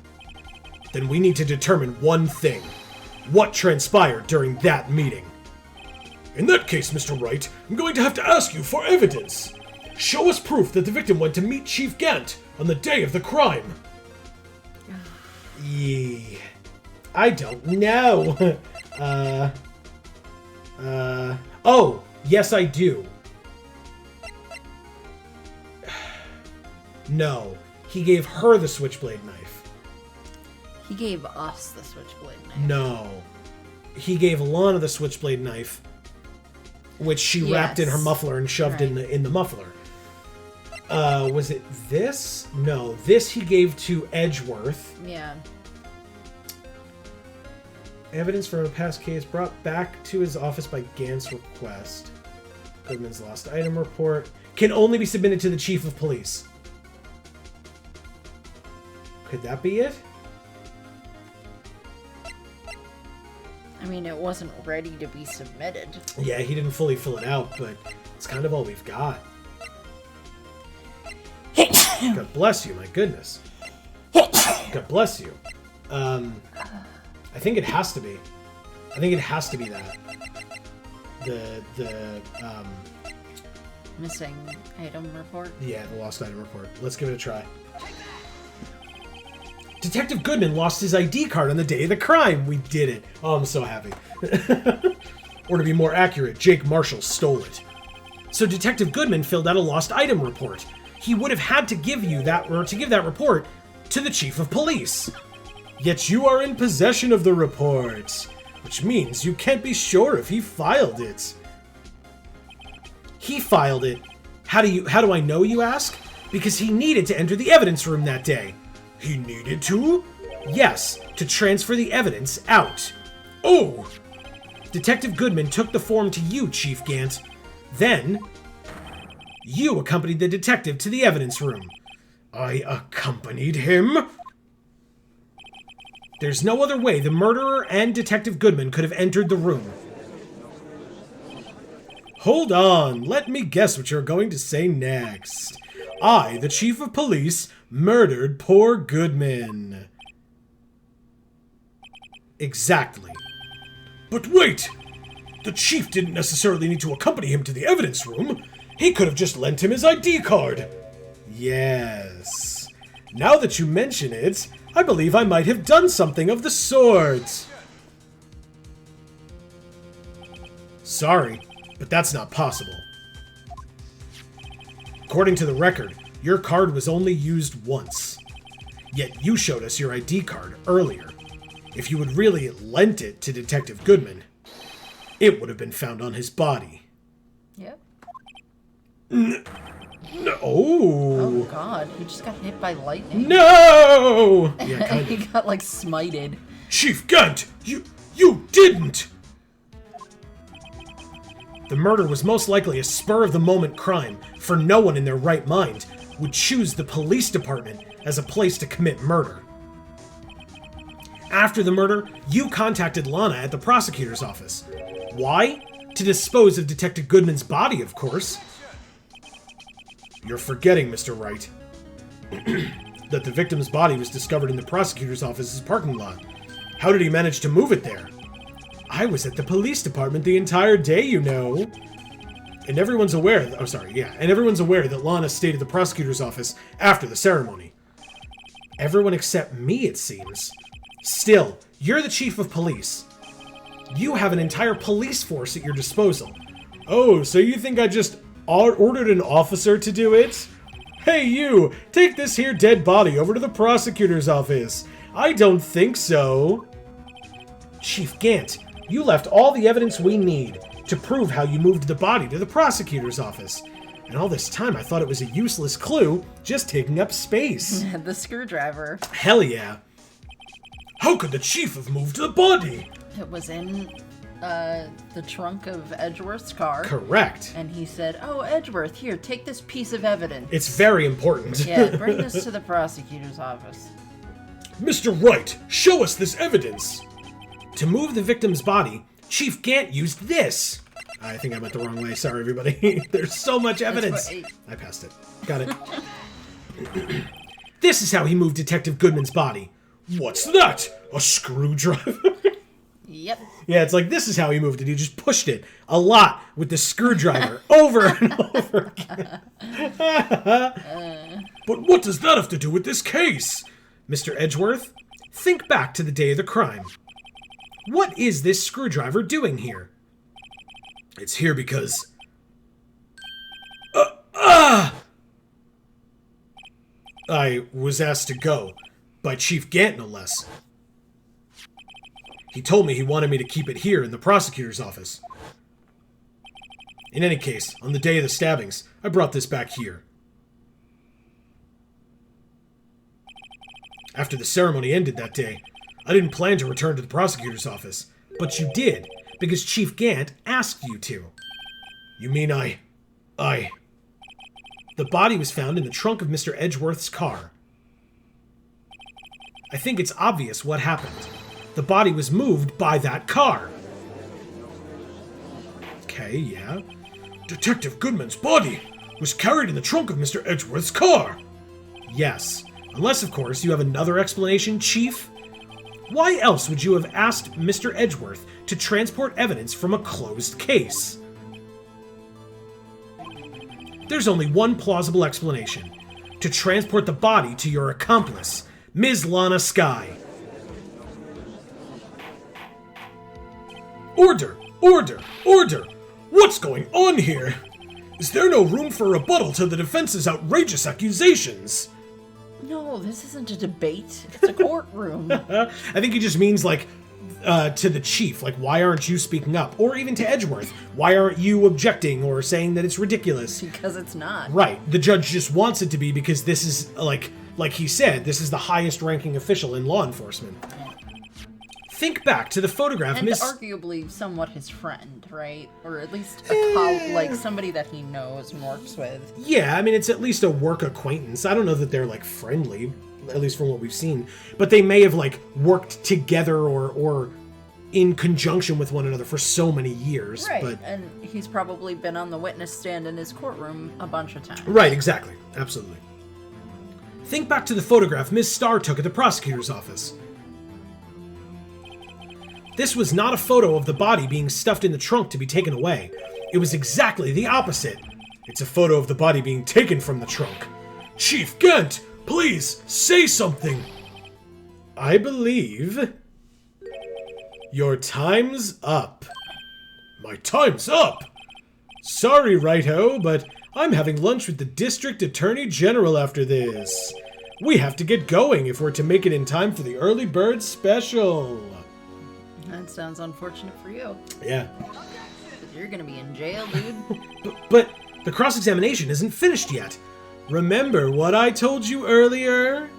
then we need to determine one thing. What transpired during that meeting? In that case, Mr. Wright, I'm going to have to ask you for evidence. Show us proof that the victim went to meet Chief Gant on the day of the crime. I don't know. Oh, yes I do. No, he gave her the switchblade knife. He gave us the switchblade knife. No. He gave Lana the switchblade knife, which she wrapped in her muffler and shoved in the muffler. Was it this? No, this he gave to Edgeworth. Yeah. Evidence from a past case brought back to his office by Gant's request. Goodman's lost item report can only be submitted to the chief of police. Could that be it? I mean, it wasn't ready to be submitted. Yeah, he didn't fully fill it out, but it's kind of all we've got. God bless you, my goodness. God bless you. I think it has to be. I think it has to be that. Missing item report? Yeah, the lost item report. Let's give it a try. Detective Goodman lost his ID card on the day of the crime. We did it. Oh, I'm so happy. Or to be more accurate, Jake Marshall stole it. So Detective Goodman filled out a lost item report. He would have had to give you that, or to give that report to the chief of police. Yet you are in possession of the report, which means you can't be sure if he filed it. He filed it. How do I know, you ask? Because he needed to enter the evidence room that day. He needed to? Yes, to transfer the evidence out. Oh! Detective Goodman took the form to you, Chief Gant. Then, you accompanied the detective to the evidence room. I accompanied him? There's no other way the murderer and Detective Goodman could have entered the room. Hold on, let me guess what you're going to say next. I, the chief of police, murdered poor Goodman. Exactly. But wait! The chief didn't necessarily need to accompany him to the evidence room. He could have just lent him his ID card. Yes. Now that you mention it, I believe I might have done something of the sort. Sorry, but that's not possible. According to the record, your card was only used once. Yet you showed us your ID card earlier. If you had really lent it to Detective Goodman, it would have been found on his body. Yep. No. Oh god, he just got hit by lightning. No! Yeah, kind He got like smited. Chief Gant, you didn't! The murder was most likely a spur-of-the-moment crime, for no one in their right mind would choose the police department as a place to commit murder. After the murder, you contacted Lana at the prosecutor's office. Why? To dispose of Detective Goodman's body, of course. You're forgetting, Mr. Wright, that the victim's body was discovered in the prosecutor's office's parking lot. How did he manage to move it there? I was at the police department the entire day, you know. And everyone's aware everyone's aware that Lana stayed at the prosecutor's office after the ceremony. Everyone except me, it seems. Still, you're the chief of police. You have an entire police force at your disposal. Oh, so you think I just ordered an officer to do it? Hey you, take this here dead body over to the prosecutor's office. I don't think so. Chief Gant, you left all the evidence we need to prove how you moved the body to the prosecutor's office. And all this time I thought it was a useless clue, just taking up space. The screwdriver. Hell yeah. How could the chief have moved the body? It was in the trunk of Edgeworth's car. Correct. And he said, "Oh, Edgeworth, here, take this piece of evidence." It's very important. Yeah, bring this to the prosecutor's office. Mr. Wright, show us this evidence. To move the victim's body, Chief Gant used this. I think I went the wrong way. Sorry, everybody. There's so much evidence. I passed it. Got it. This is how he moved Detective Goodman's body. What's that? A screwdriver? Yep. Yeah, it's like, this is how he moved it. He just pushed it a lot with the screwdriver over and over again. But what does that have to do with this case? Mr. Edgeworth, think back to the day of the crime. What is this screwdriver doing here? It's here because... I was asked to go. By Chief Gant, no less. He told me he wanted me to keep it here in the prosecutor's office. In any case, on the day of the stabbings, I brought this back here. After the ceremony ended that day, I didn't plan to return to the prosecutor's office, but you did, because Chief Gant asked you to. You mean I... The body was found in the trunk of Mr. Edgeworth's car. I think it's obvious what happened. The body was moved by that car. Okay, yeah. Detective Goodman's body was carried in the trunk of Mr. Edgeworth's car. Yes. Unless, of course, you have another explanation, Chief? Why else would you have asked Mr. Edgeworth to transport evidence from a closed case? There's only one plausible explanation. To transport the body to your accomplice, Ms. Lana Skye. Order! Order! Order! What's going on here? Is there no room for rebuttal to the defense's outrageous accusations? No, this isn't a debate. It's a courtroom. I think he just means, like, to the chief, like, why aren't you speaking up? Or even to Edgeworth, why aren't you objecting or saying that it's ridiculous? Because it's not. Right. The judge just wants it to be because this is, like he said, this is the highest ranking official in law enforcement. Think back to the photograph, And arguably somewhat his friend, right? Or at least like somebody that he knows and works with. Yeah, I mean, it's at least a work acquaintance. I don't know that they're, like, friendly, at least from what we've seen. But they may have, like, worked together or in conjunction with one another for so many years. Right, But, and he's probably been on the witness stand in his courtroom a bunch of times. right, exactly. Absolutely. Think back to the photograph Ms. Starr took at the prosecutor's office. This was not a photo of the body being stuffed in the trunk to be taken away. It was exactly the opposite. It's a photo of the body being taken from the trunk. Chief Gant, please, say something. I believe your time's up. My time's up? Sorry, Wright-o, but I'm having lunch with the District Attorney General after this. We have to get going if we're to make it in time for the early bird special. That sounds unfortunate for you. Yeah. You're gonna be in jail, dude. But the cross-examination isn't finished yet. Remember what I told you earlier?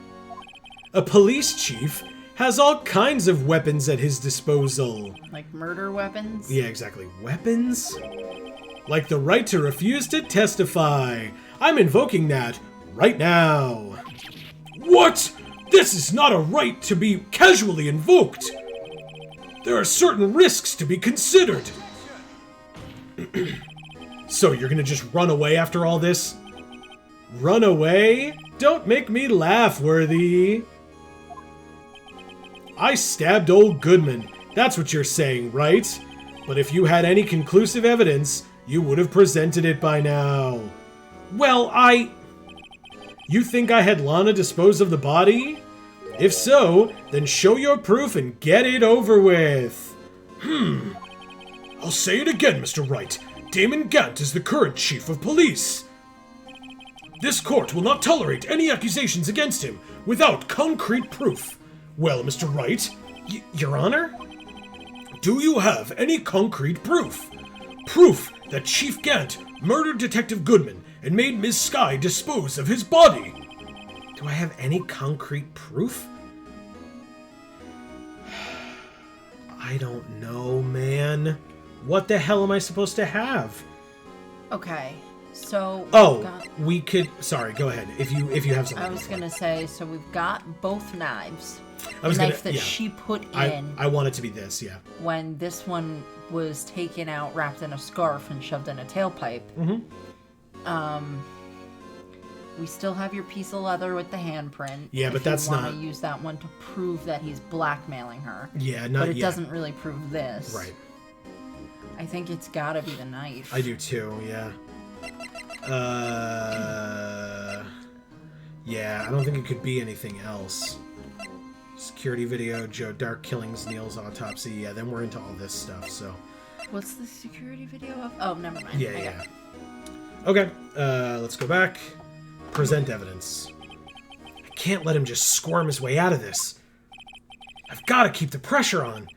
A police chief has all kinds of weapons at his disposal. Like murder weapons? Yeah, exactly. Weapons? Like the right to refuse to testify. I'm invoking that right now. What? This is not a right to be casually invoked. There are certain risks to be considered. So you're gonna just run away after all this? Run away? Don't make me laugh, Worthy. I stabbed old Goodman. That's what you're saying, right? But if you had any conclusive evidence, you would have presented it by now. Well, You think I had Lana dispose of the body? If so, then show your proof and get it over with. I'll say it again, Mr. Wright. Damon Gant is the current chief of police. This court will not tolerate any accusations against him without concrete proof. Well, Mr. Wright, Your Honor? Do you have any concrete proof? Proof that Chief Gant murdered Detective Goodman and made Ms. Skye dispose of his body. Do I have any concrete proof? I don't know, man. What the hell am I supposed to have? Okay, so... we could... Sorry, go ahead. If you have something. I was gonna say, so we've got both knives. The knife that she put in... I want it to be this, yeah. When this one was taken out, wrapped in a scarf, and shoved in a tailpipe. Mm-hmm. We still have your piece of leather with the handprint. Yeah, but that's not... If you want to use that one to prove that he's blackmailing her. Yeah, not yet. But it doesn't really prove this. Right. I think it's gotta be the knife. I do too, yeah. Yeah, I don't think it could be anything else. Security video, Joe Dark killings, Neil's autopsy. Yeah, then we're into all this stuff, so... What's the security video of? Oh, never mind. Yeah, yeah. Okay, let's go back. Present evidence. I can't let him just squirm his way out of this. I've got to keep the pressure on.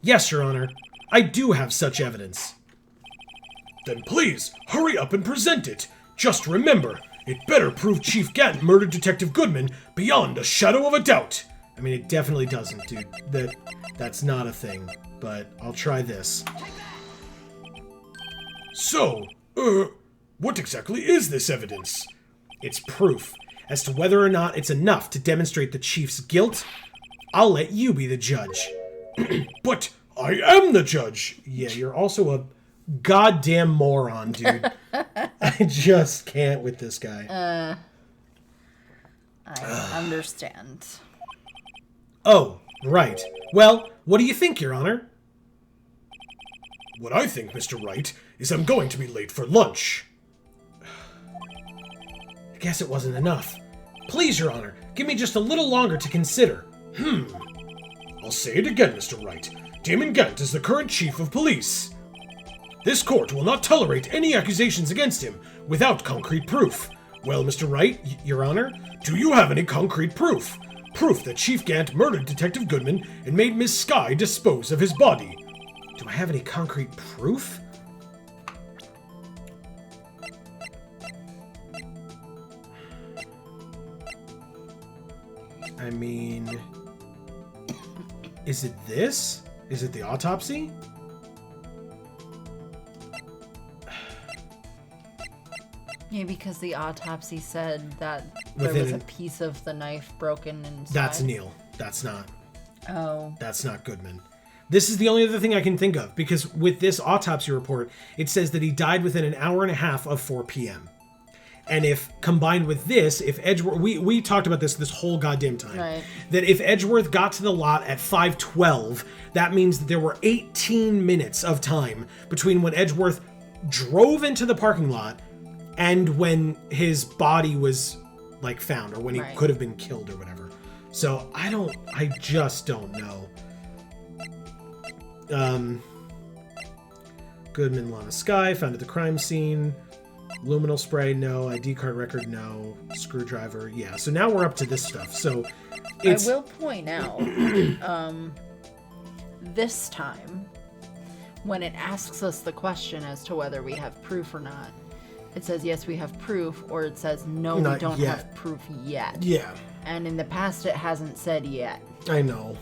Yes, Your Honor. I do have such evidence. Then please, hurry up and present it. Just remember, it better prove Chief Gant murdered Detective Goodman beyond a shadow of a doubt. I mean, it definitely doesn't, dude. That's not a thing, but I'll try this. So, what exactly is this evidence? It's proof. As to whether or not it's enough to demonstrate the Chief's guilt, I'll let you be the judge. But I am the judge! Yeah, you're also a goddamn moron, dude. I just can't with this guy. I understand. Oh, right. Well, what do you think, Your Honor? What I think, Mr. Wright, is I'm going to be late for lunch. I guess it wasn't enough. Please, Your Honor, give me just a little longer to consider. I'll say it again, Mr. Wright. Damon Gant is the current chief of police. This court will not tolerate any accusations against him without concrete proof. Well, Mr. Wright, Your Honor, do you have any concrete proof? Proof that Chief Gant murdered Detective Goodman and made Miss Skye dispose of his body. Do I have any concrete proof? I mean, is it this? Is it the autopsy? Yeah, because the autopsy said that there was a piece of the knife broken inside. That's Neil. That's not. Oh. That's not Goodman. This is the only other thing I can think of, because with this autopsy report, it says that he died within an hour and a half of 4 p.m. And if combined with this, if Edgeworth, we talked about this whole goddamn time, right, that if Edgeworth got to the lot at 5:12, that means that there were 18 minutes of time between when Edgeworth drove into the parking lot and when his body was like found, or when he could have been killed or whatever. So I just don't know. Goodman, Lana Skye, found at the crime scene. Luminal spray, no. ID card record, no. Screwdriver, yeah. So now we're up to this stuff. So it's... I will point out, this time, when it asks us the question as to whether we have proof or not, it says, yes, we have proof, or it says, no, we don't have proof yet. Yeah. And in the past, it hasn't said yet. I know.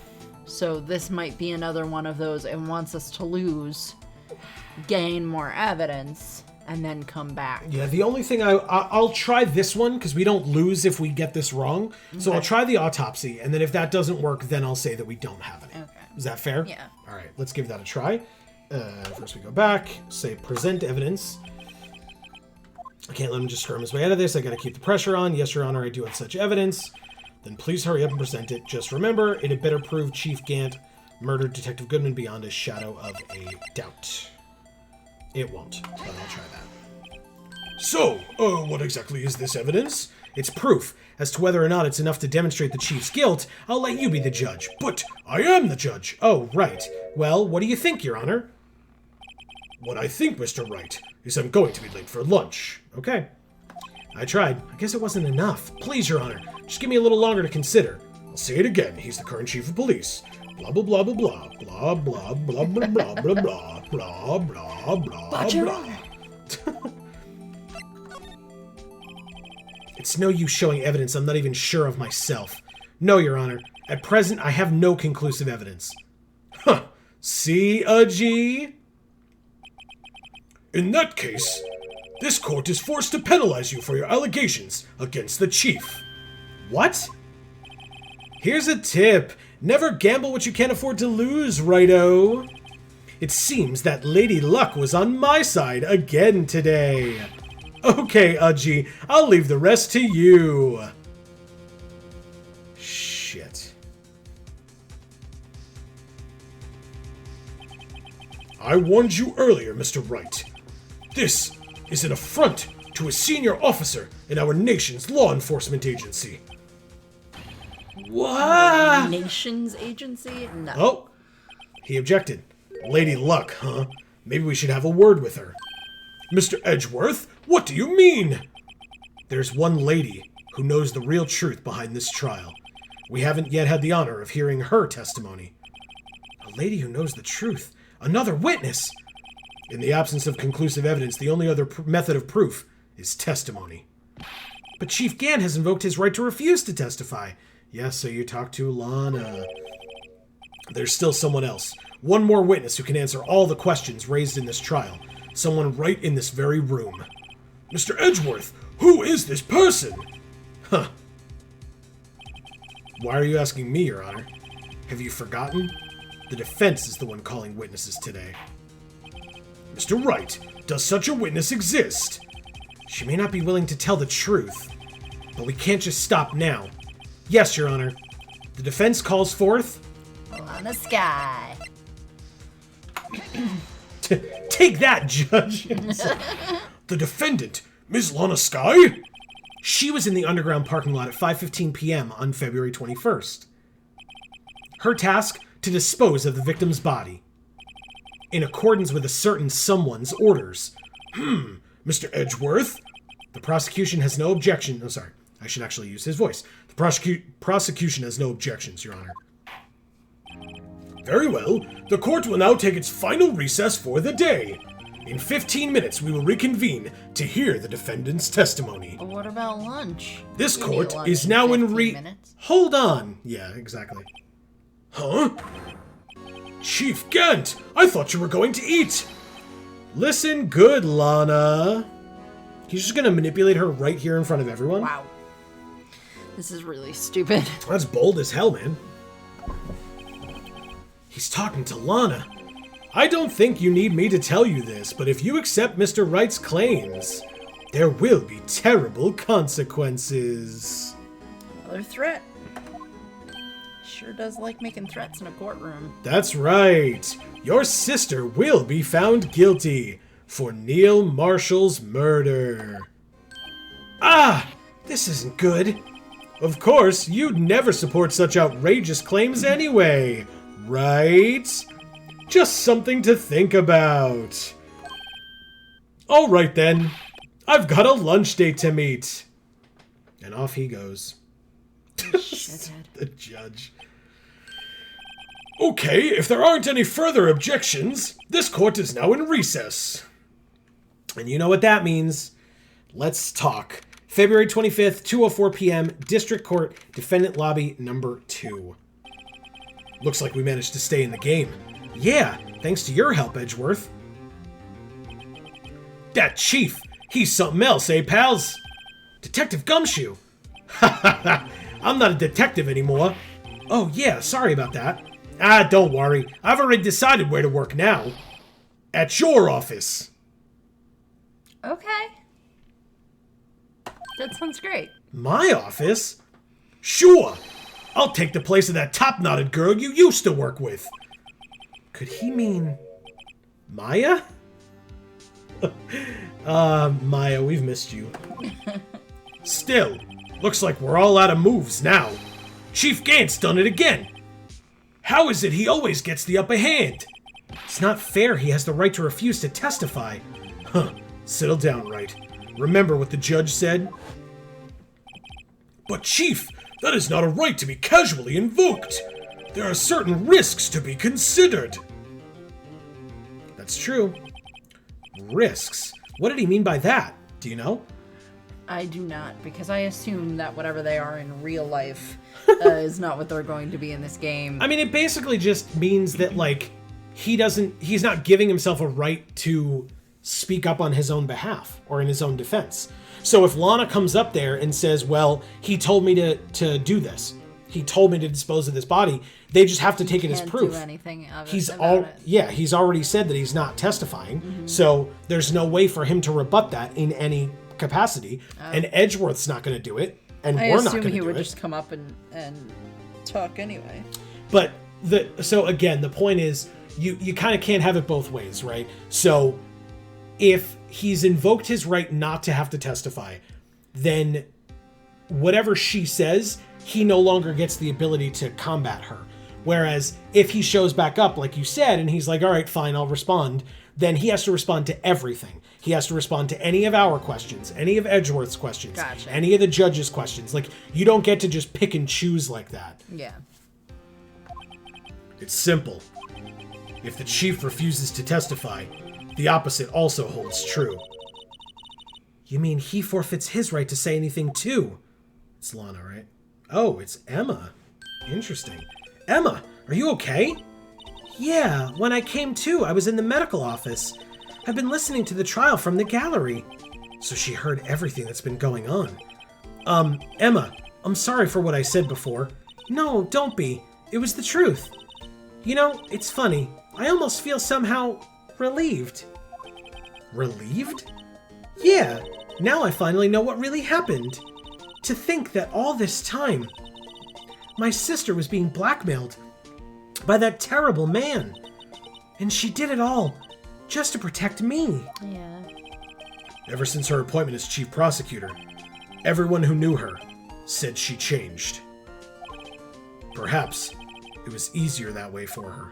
So this might be another one of those, it wants us to lose, gain more evidence, and then come back. Yeah, the only thing I'll try this one, because we don't lose if we get this wrong. So I'll try the autopsy, and then if that doesn't work, then I'll say that we don't have any. Okay. Is that fair? Yeah. All right, let's give that a try. First we go back, say present evidence. I can't let him just skirm his way out of this. I gotta keep the pressure on. Yes, Your Honor, I do have such evidence. Then please hurry up and present it. Just remember, it had better prove Chief Gant murdered Detective Goodman beyond a shadow of a doubt. It won't, but I'll try that. So, what exactly is this evidence? It's proof. As to whether or not it's enough to demonstrate the Chief's guilt, I'll let you be the judge. But I am the judge. Oh, right. Well, what do you think, Your Honor? What I think, Mr. Wright, is I'm going to be late for lunch. Okay. I tried. I guess it wasn't enough. Please, Your Honor, just give me a little longer to consider. I'll say it again. He's the current chief of police. Blah, blah, blah, blah, blah. Blah, blah, blah, blah, blah, blah, blah, blah, blah, blah, blah. It's no use showing evidence I'm not even sure of myself. No, Your Honor. At present, I have no conclusive evidence. Huh. See, G? In that case, this court is forced to penalize you for your allegations against the chief. What? Here's a tip. Never gamble what you can't afford to lose, righto. It seems that Lady Luck was on my side again today. Okay, Udgy, I'll leave the rest to you. Shit. I warned you earlier, Mr. Wright. This is an affront to a senior officer in our nation's law enforcement agency. What? Nation's agency? No. Oh, he objected. Lady Luck, huh? Maybe we should have a word with her. Mr. Edgeworth, what do you mean? There's one lady who knows the real truth behind this trial. We haven't yet had the honor of hearing her testimony. A lady who knows the truth? Another witness? In the absence of conclusive evidence, the only other method of proof is testimony. But Chief Gant has invoked his right to refuse to testify. Yes, so you talked to Lana. There's still someone else. One more witness who can answer all the questions raised in this trial. Someone right in this very room. Mr. Edgeworth, who is this person? Huh. Why are you asking me, Your Honor? Have you forgotten? The defense is the one calling witnesses today. Mr. Wright, does such a witness exist? She may not be willing to tell the truth, but we can't just stop now. Yes, Your Honor. The defense calls forth... Lana Skye. Take that, Judge! The defendant, Ms. Lana Skye? She was in the underground parking lot at 5:15 p.m. on February 21st. Her task, to dispose of the victim's body. in accordance with a certain someone's orders. Mr. Edgeworth? The prosecution has no objection. Oh, sorry. I should actually use his voice. The prosecution has no objections, Your Honor. Very well. The court will now take its final recess for the day. In 15 minutes, we will reconvene to hear the defendant's testimony. But what about lunch? This We court need lunch is now in 15 minutes. Hold on. Yeah, exactly. Huh? Chief Gant, I thought you were going to eat. Listen good, Lana. He's just gonna manipulate her right here in front of everyone? Wow. This is really stupid. That's bold as hell, man. He's talking to Lana. I don't think you need me to tell you this, but if you accept Mr. Wright's claims, there will be terrible consequences. Another threat. Sure does like making threats in a courtroom. That's right. Your sister will be found guilty for Neil Marshall's murder. Ah! This isn't good. Of course, you'd never support such outrageous claims anyway, right? Just something to think about. All right then. I've got a lunch date to meet. And off he goes. Shithead. The judge. Okay, if there aren't any further objections, this court is now in recess. And you know what that means. Let's talk. February 25th, 2:04 p.m., District Court, Defendant Lobby number 2. Looks like we managed to stay in the game. Yeah, thanks to your help, Edgeworth. That chief, he's something else, eh, pals? Detective Gumshoe. Ha ha ha, I'm not a detective anymore. Oh yeah, sorry about that. Ah, don't worry, I've already decided where to work now. At your office. Okay. That sounds great. My office? Sure. I'll take the place of that top-knotted girl you used to work with. Could he mean Maya? Maya, we've missed you. Still, looks like we're all out of moves now. Chief Gant's done it again. How is it he always gets the upper hand? It's not fair he has the right to refuse to testify. Huh, settle down, Wright. Remember what the judge said? But Chief, that is not a right to be casually invoked. There are certain risks to be considered. That's true. Risks? What did he mean by that? Do you know? I do not, because I assume that whatever they are in real life is not what they're going to be in this game. I mean, it basically just means that, like, he's not giving himself a right to speak up on his own behalf or in his own defense. So if Lana comes up there and says, well, he told me to do this, he told me to dispose of this body, they just have to take it as proof. Do anything of He's about it. Yeah, he's already said that he's not testifying, so there's no way for him to rebut that in any capacity, and Edgeworth's not going to do it, and we're not going to do it. I assume he would just come up and talk anyway. But so again, the point is, you kind of can't have it both ways, right? So if he's invoked his right not to have to testify, then whatever she says, he no longer gets the ability to combat her. Whereas if he shows back up, like you said, and he's like, all right, fine, I'll respond, then he has to respond to everything. He has to respond to any of our questions, any of Edgeworth's questions, Gotcha. any of the judge's questions. Like, you don't get to just pick and choose like that. Yeah. It's simple. If the chief refuses to testify, the opposite also holds true. You mean he forfeits his right to say anything too? It's Lana, right? Oh, it's Emma. Interesting. Emma, are you okay? Yeah, when I came to, I was in the medical office. I've been listening to the trial from the gallery. So she heard everything that's been going on. Emma, I'm sorry for what I said before. No, don't be. It was the truth. You know, it's funny. I almost feel somehow relieved. Relieved? Yeah, now I finally know what really happened. To think that all this time, my sister was being blackmailed by that terrible man. And she did it all just to protect me. Yeah. Ever since her appointment as chief prosecutor, everyone who knew her said she changed. Perhaps it was easier that way for her.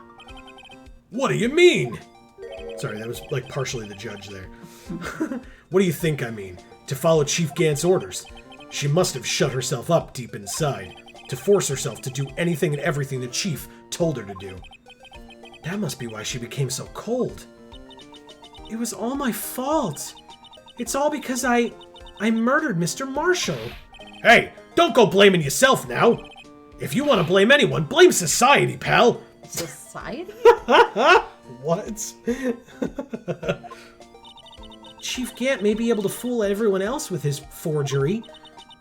What do you mean? Sorry, that was like partially the judge there. What do you think I mean? To follow Chief Gant's orders. She must have shut herself up deep inside, to force herself to do anything and everything the Chief told her to do. That must be why she became so cold. It was all my fault. It's all because I murdered Mr. Marshall. Hey, don't go blaming yourself now. If you want to blame anyone, blame society, pal. Society? What? Chief Gant may be able to fool everyone else with his forgery,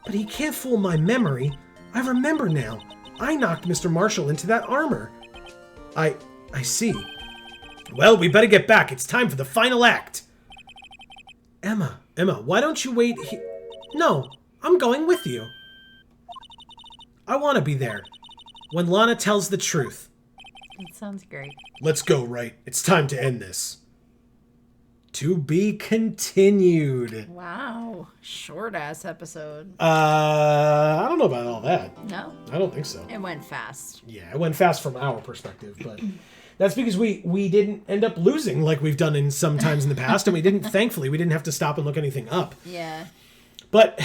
but he can't fool my memory. I remember now. I knocked Mr. Marshall into that armor. I see. Well, we better get back. It's time for the final act. Emma, why don't you wait here? No, I'm going with you. I want to be there. When Lana tells the truth. That sounds great. Let's go, Wright. It's time to end this. To be continued. Wow. Short-ass episode. I don't know about all that. No? I don't think so. It went fast. Yeah, it went fast from our perspective, but that's because we didn't end up losing like we've done in some times in the past, and thankfully, we didn't have to stop and look anything up. Yeah. But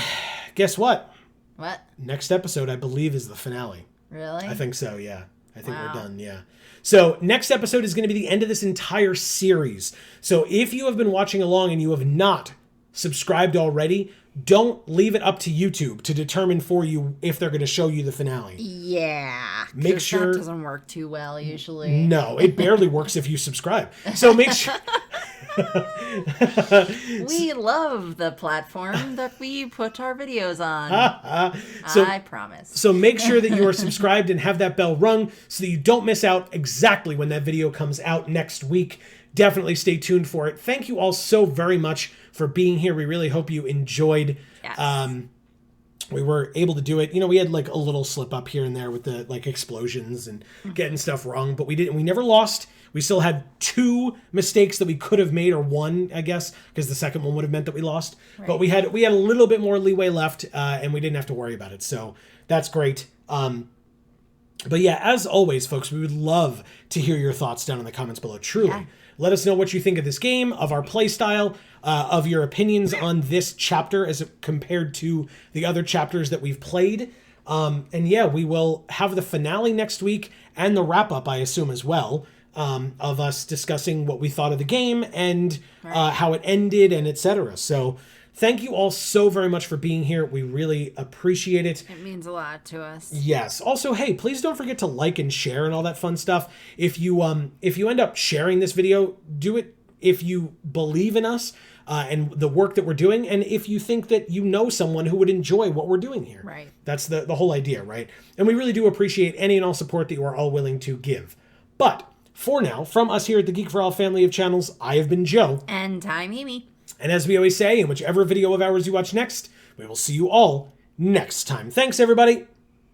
guess what? What? Next episode, I believe, is the finale. Really? I think so, yeah. I think we're done, yeah. So next episode is going to be the end of this entire series. So if you have been watching along and you have not subscribed already, don't leave it up to YouTube to determine for you if they're going to show you the finale. Yeah. Make sure that doesn't work too well usually. No, it barely works if you subscribe. So make sure. We love the platform that we put our videos on. I promise. So make sure that you are subscribed and have that bell rung so that you don't miss out exactly when that video comes out next week. Definitely stay tuned for it. Thank you all so very much for being here. We really hope you enjoyed. Yes. We were able to do it. You know, we had like a little slip up here and there with the like explosions and getting stuff wrong, but we never lost. We still had 2 mistakes that we could have made, or 1, I guess, because the second one would have meant that we lost. Right. But we had a little bit more leeway left, and we didn't have to worry about it. So that's great. But yeah, as always, folks, we would love to hear your thoughts down in the comments below. Truly. Yeah. Let us know what you think of this game, of our play style, of your opinions on this chapter as compared to the other chapters that we've played. And yeah, we will have the finale next week and the wrap-up, I assume, as well, of us discussing what we thought of the game and how it ended and etc. So thank you all so very much for being here. We really appreciate it. It means a lot to us. Yes. Also, hey, please don't forget to like and share and all that fun stuff. If you end up sharing this video, do it if you believe in us and the work that we're doing, and if you think that you know someone who would enjoy what we're doing here. Right. That's the whole idea, right? And we really do appreciate any and all support that you are all willing to give. But for now, from us here at the Geek for All family of channels, I have been Joe. And I'm Amy. And as we always say, in whichever video of ours you watch next, we will see you all next time. Thanks, everybody.